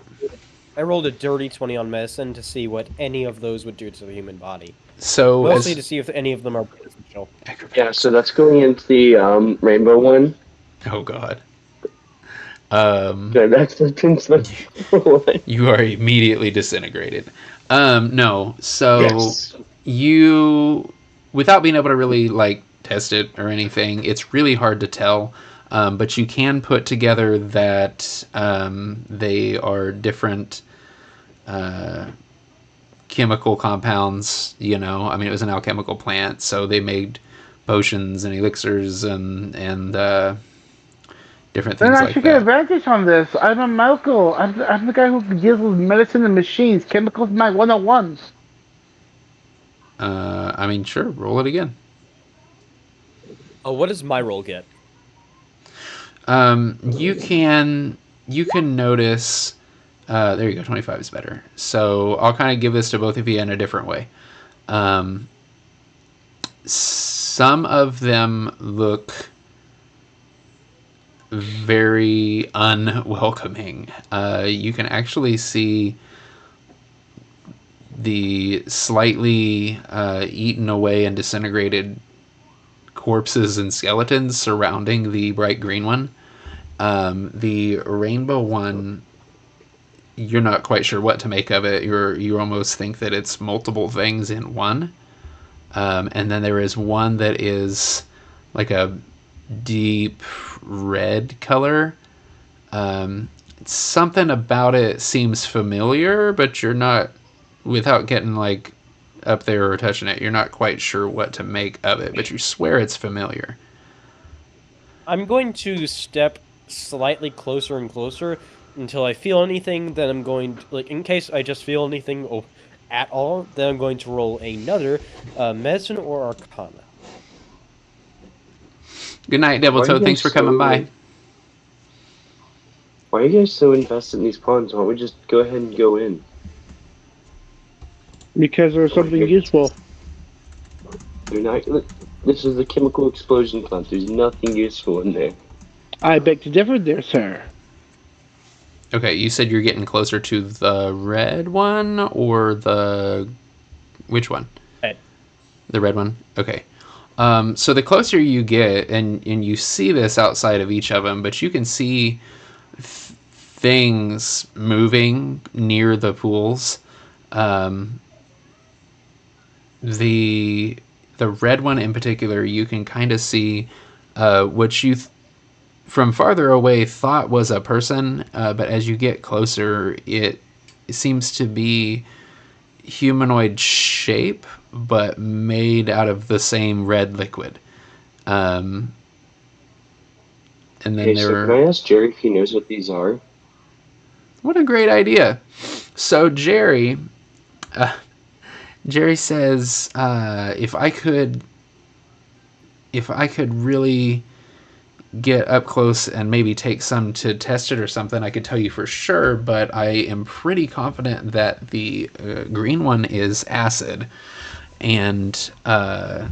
a dirty 20 on medicine to see what any of those would do to the human body. So Mostly to see if any of them are beneficial. Yeah, so that's going into the rainbow one. Oh God. Okay, that's what? You are immediately disintegrated. No. So Yes. you, without being able to really like test it or anything, it's really hard to tell. But you can put together that they are different chemical compounds. I mean, it was an alchemical plant, so they made potions and elixirs and different Then things I like should get that. advantage on this. I'm a medical. I'm the guy who deals with medicine and machines. Chemicals, my 101s. I mean, sure, roll it again. Oh, what does my roll get? You can notice. There you go. 25 is better. So I'll kind of give this to both of you in a different way. Some of them look very unwelcoming. You can actually see the slightly eaten away and disintegrated corpses and skeletons surrounding the bright green one. The rainbow one, you're not quite sure what to make of it. You almost think that it's multiple things in one. And then there is one that is like a deep red color. Something about it seems familiar, but you're not, without getting like up there or touching it. You're not quite sure what to make of it, but you swear it's familiar. I'm going to step slightly closer and closer until I feel anything. Then I'm going to, like, in case I just feel anything at all, then I'm going to roll another medicine or arcana. Good night, Devil Why are you Toad. Thanks for guys coming so, by. like- Why are you guys so invested in these pawns? Why don't we just go ahead and go in? Because there's something you're- useful. You're not. This is a chemical explosion plant. There's nothing useful in there. I beg to differ there, sir. Okay, you said you're getting closer to the red one or the... Which one? Red. The red one? Okay. So the closer you get, and you see this outside of each of them, but you can see things moving near the pools. The red one in particular, you can kind of see what you from farther away thought was a person, but as you get closer, it seems to be humanoid shape, but made out of the same red liquid. And then Okay, so can I ask Jerry if he knows what these are? What a great idea! So Jerry says, if I could really get up close and maybe take some to test it or something, I could tell you for sure, but I am pretty confident that the green one is acid, and the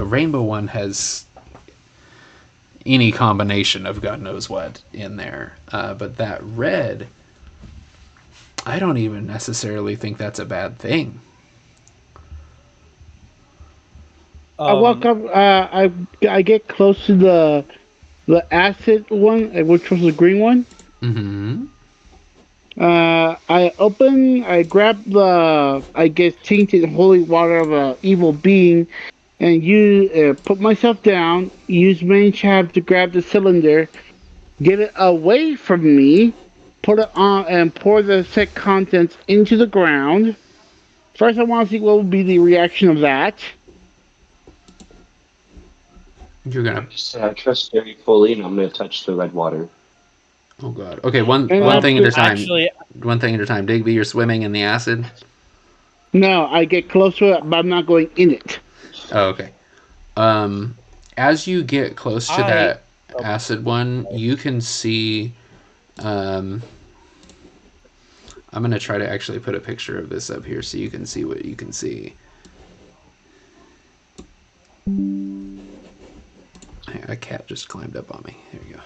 rainbow one has any combination of God knows what in there. But that red, I don't even necessarily think that's a bad thing. I walk up. I get close to the acid one, which was the green one. Mm-hmm. I grab the, I guess, tainted holy water of an evil being, and put myself down. Use main tab to grab the cylinder, get it away from me, put it on, and pour the said contents into the ground. First, I want to see what will be the reaction of that. You're gonna. I trust Jerry fully, and I'm gonna touch the red water. Oh God. Okay, one And thing at a time. Actually, One thing at a time. Digby, you're swimming in the acid. No, I get close to it, but I'm not going in it. Oh, okay. As you get close to that acid one, you can see. I'm gonna try to actually put a picture of this up here so you can see what you can see. A cat just climbed up on me. There you go.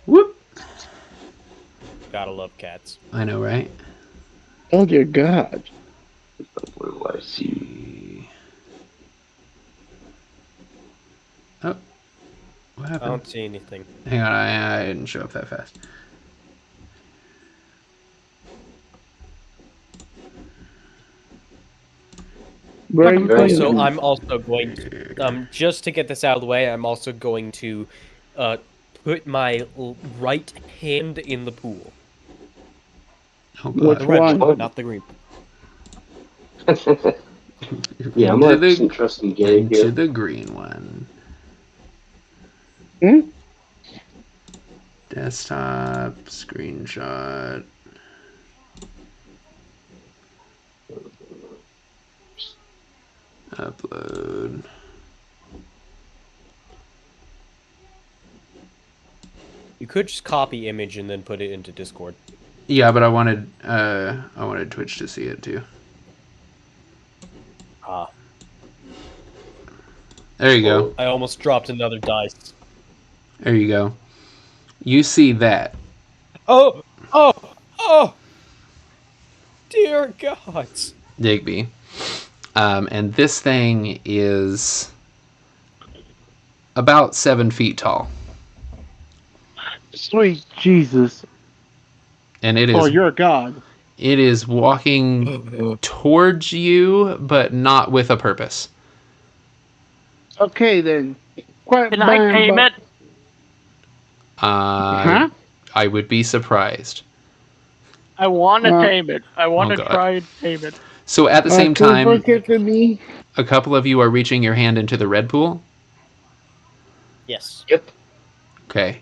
Whoop! gotta love cats. I know, right? Oh dear God! What do I see? Oh, what I happened? don't see anything. Hang on, I didn't show up that fast. So I'm also going to, just to get this out of the way, I'm also going to put my right hand in the pool. Oh God. The red one, not the green. Yeah, I'm not trusting Gary into here. the green one. Hmm? Desktop, screenshot. Upload. You could just copy image and then put it into Discord. Yeah, but I wanted Twitch to see it too. Ah. There you go. I almost dropped another dice. There you go. You see that. Oh! Dear gods. Digby. And this thing is about 7 feet tall. Sweet Jesus! And it is. Oh, you're a god. It is walking towards you, but not with a purpose. Okay then. Can I tame it? Huh? I would be surprised. I want to tame it. I want to God. try and tame it. So at the same Can we time, first get to me? a couple of you are reaching your hand into the red pool. Yes. Yep. Okay.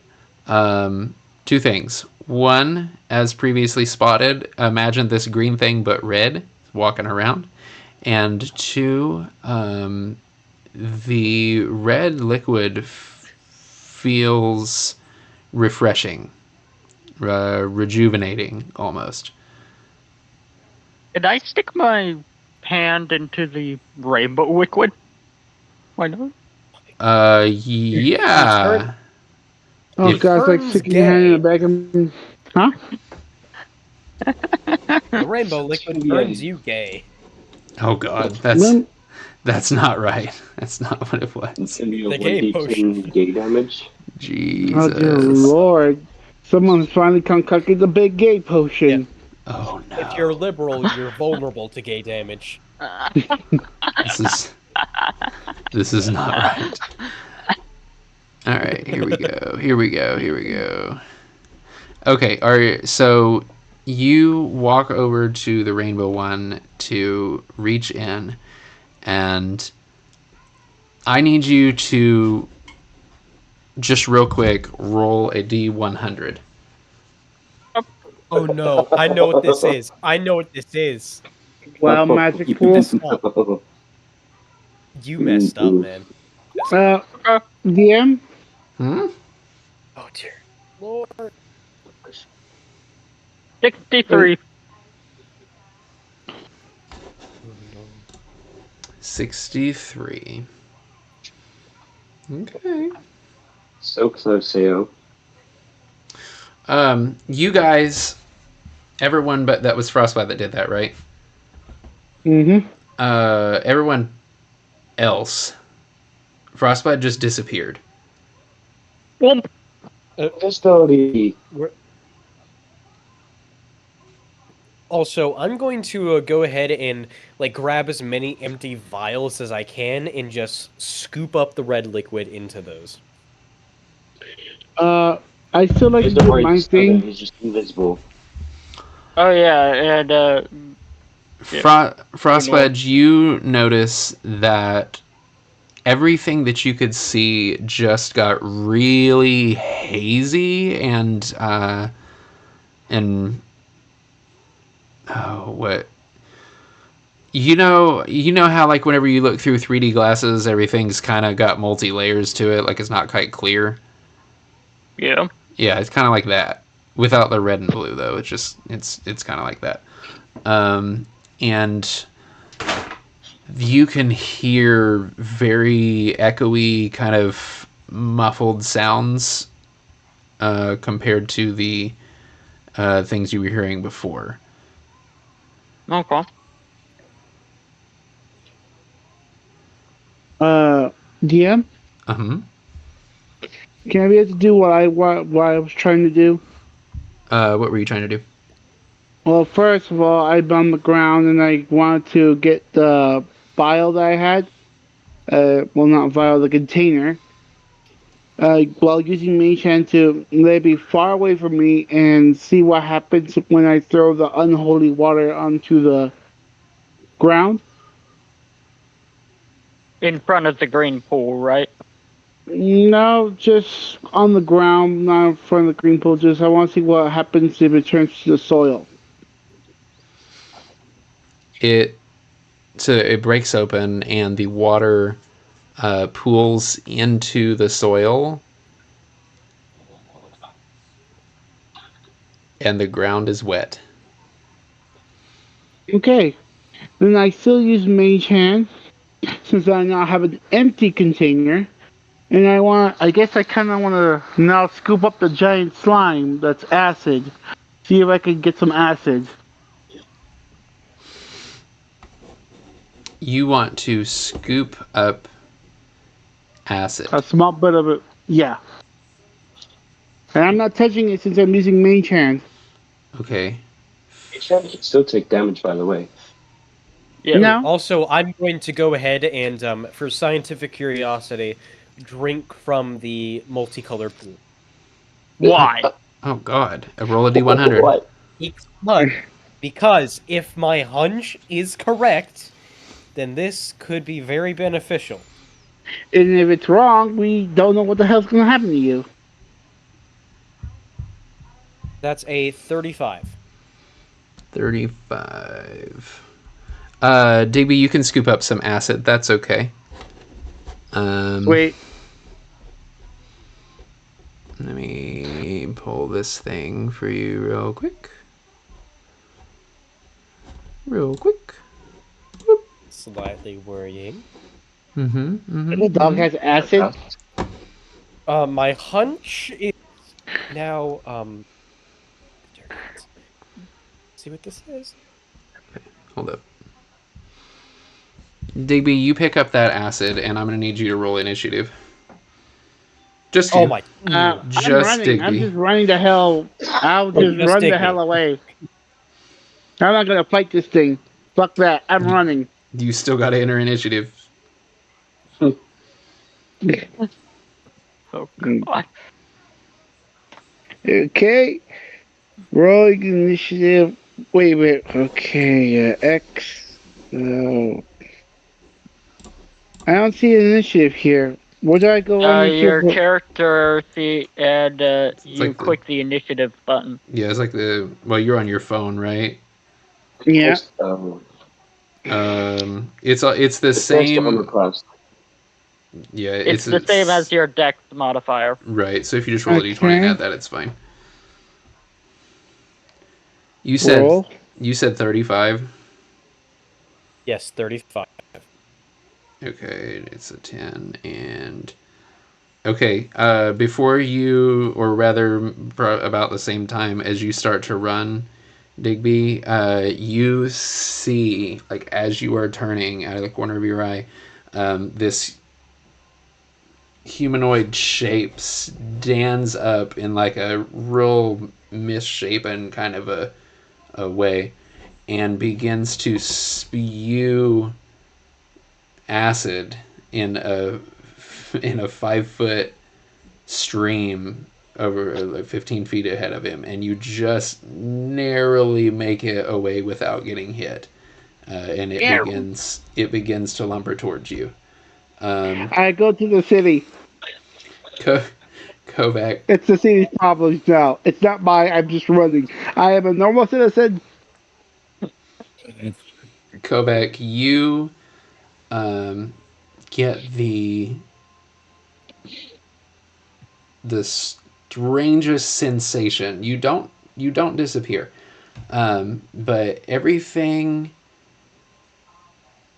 Two things. One, as previously spotted, imagine this green thing but red walking around. And two, the red liquid feels refreshing, rejuvenating almost. Did I stick my hand into the rainbow liquid? Why not? Yeah. Oh If- god, it's like Turns sticking your hand in gay. the back of. Huh? The rainbow liquid Yeah. turns you gay. Oh God, When, that's not right. That's not what it It's was. gonna be a The gay 1d10 gay damage. oh dear Jesus. lord. Someone's finally concocted the big gay potion. Oh no. If you're liberal, you're vulnerable to gay damage. This is not right. All right, here we go. Here we go. Here we go. Okay, so you walk over to the rainbow one to reach in, and I need you to just real quick roll a D100. Oh no, I know what this is. I know what this is. Wow, magic You pool. messed up. You messed up, man. DM? Hmm? Oh dear Lord. 63. 63. Okay. So close, AO. You guys, everyone, but that was Frostbite that did that, right? Mm-hmm. Everyone else, Frostbite just disappeared. Womp. Facility. Also, I'm going to go ahead and like grab as many empty vials as I can and just scoop up the red liquid into those. I still like to There's do already my started, thing. he's just invisible. Oh yeah, and Yeah. Frostbite, you notice that everything that you could see just got really hazy and oh, what, you know how like whenever you look through 3D glasses, everything's kind of got multi layers to it, like it's not quite clear. yeah. Yeah, it's kind of like that without the red and blue though. It's kind of like that. And you can hear very echoey, kind of muffled sounds compared to the things you were hearing before. Okay. DM? Uh-huh. Can I be able to do what I was trying to do? What were you trying to do? Well, first of all, I'm on the ground and I wanted to get the vial that I had. Well, not vial, the container. While using Mage Hand to let it be far away from me and see what happens when I throw the unholy water onto the ground. In front of the green pool, right? No, just on the ground, not in front of the green pool. Just I want to see what happens if it turns to the soil. It breaks open and the water pools into the soil, and the ground is wet. Okay, then I still use Mage Hand since I now have an empty container, and I guess I kind of want to now scoop up the giant slime that's acid. See if I can get some acid. You want to scoop up acid. A small bit of it, yeah. And I'm not touching it since I'm using Mage Hand. Okay. Mage Hand can still take damage, by the way. Yeah. No? Also, I'm going to go ahead and, for scientific curiosity, drink from the multicolored pool. Why? Oh God. A roll a D100. What? Eats blood. Because if my hunch is correct, then this could be very beneficial. And if it's wrong, we don't know what the hell's gonna happen to you. That's a 35. 35. Digby, you can scoop up some acid. That's okay. Wait, Let me pull this thing for you real quick. Real quick. Slightly worrying. the dog has acid. My hunch is now, see what this is? Hold up. Digby, you pick up that acid, and I'm going to need you to roll initiative. Just you. Oh my. I'm Just running. I'm Digby. just running the hell. I'll just just run the Digby. hell away. I'm not gonna fight this thing. Fuck that. I'm running. You still got to enter initiative. Oh God. Okay. Rolling initiative. Wait. Okay. X. No. I don't see an initiative here. Where do I go on Your initiative? character see and you like click the initiative button. Yeah, it's like well, you're on your phone, right? Yeah. It's the same. Yeah, It's the same as your dex modifier. Right. So if you just roll a d20 and Okay. add that, it's fine. You said Roll. 35. Yes, 35. Okay, it's a 10 and okay. Before you, or rather, about the same time as you start to run, Digby, you see, like, as you are turning out of the corner of your eye, this humanoid shape stands up in like a real misshapen kind of a way and begins to spew acid in a 5-foot stream over like 15 feet ahead of him, and you just narrowly make it away without getting hit, and it begins to lumber towards you. I go to the city. Kovac, It's the city's problems now. It's not mine. I'm just running. I am a normal citizen. Kovac, you get the strangest sensation. You don't disappear, but everything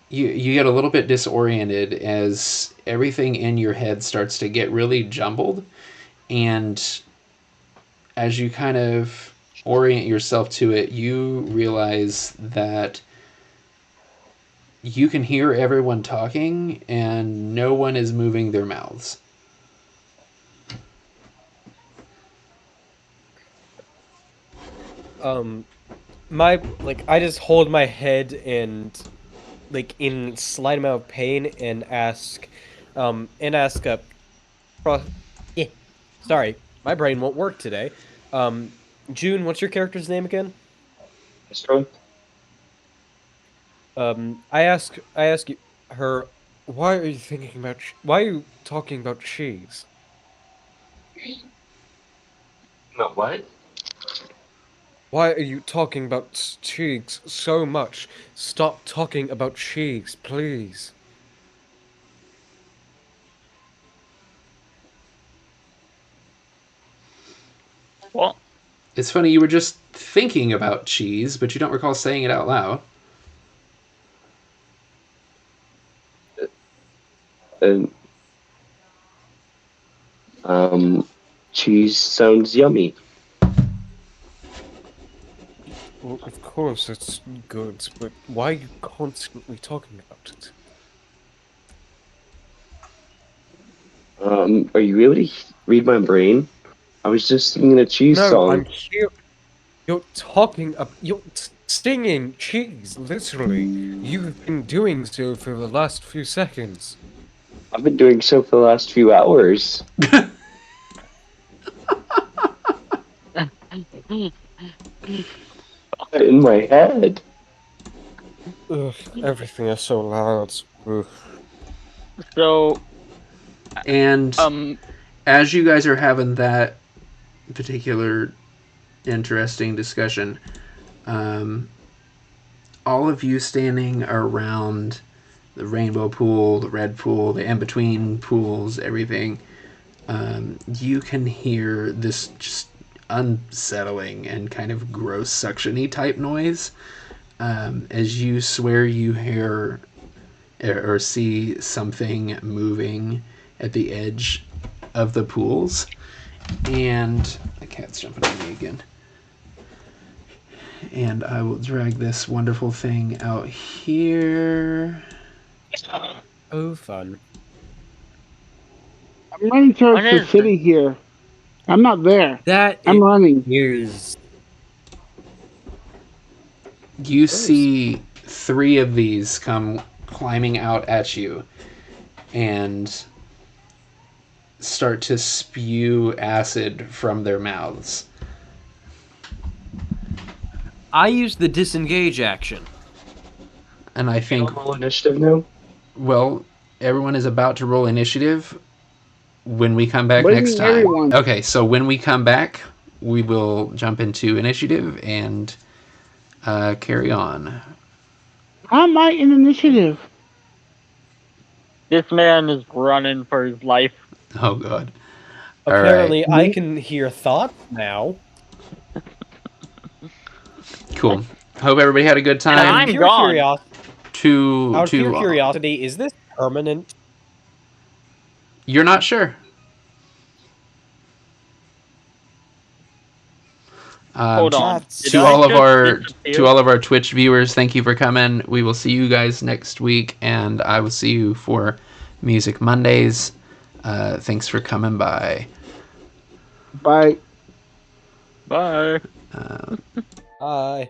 you get a little bit disoriented as everything in your head starts to get really jumbled, and as you kind of orient yourself to it, you realize that you can hear everyone talking and no one is moving their mouths. I just hold my head and like in slight amount of pain and ask yeah, sorry, my brain won't work today. June, what's your character's name again? I ask you her, why are you why are you talking about cheese? No, what? Why are you talking about cheese so much? Stop talking about cheese, please. Well, It's funny, you were just thinking about cheese, but you don't recall saying it out loud. And cheese sounds yummy. Well, of course, it's good, but why are you constantly talking about it? Are you able to read my brain? I was just singing a cheese No, song. I'm here. You're singing cheese, literally. You've been doing so for the last few seconds. I've been doing so for the last few hours. In my head. Ugh, everything is so loud. Ugh. So, And um, as you guys are having that particular interesting discussion, all of you standing around the rainbow pool, the red pool, the in between pools, everything, you can hear this just unsettling and kind of gross suctiony type noise as you swear you hear or see something moving at the edge of the pools. And the cat's jumping on me again. And I will drag this wonderful thing out here. Oh, fun. I'm running towards What the is city here. I'm not there. That I'm running. is You gross. see 3 of these come climbing out at you and start to spew acid from their mouths. I use the disengage action. And I think, Roll initiative now. well, everyone is about to roll initiative when we come back What do you next mean, time. everyone? Okay, so when we come back, we will jump into initiative and carry on. How am I in initiative? this man is running for his life. Oh, God. Apparently, All right. I can hear thoughts now. Cool. Hope everybody had a good And time. I'm Pure gone. curiosity. To Out of pure curiosity, is this permanent? You're not sure. Hold on. Did To I all of just our disappear? Twitch viewers, thank you for coming. We will see you guys next week, and I will see you for Music Mondays. Thanks for coming by. Bye. Bye. Uh, Hi.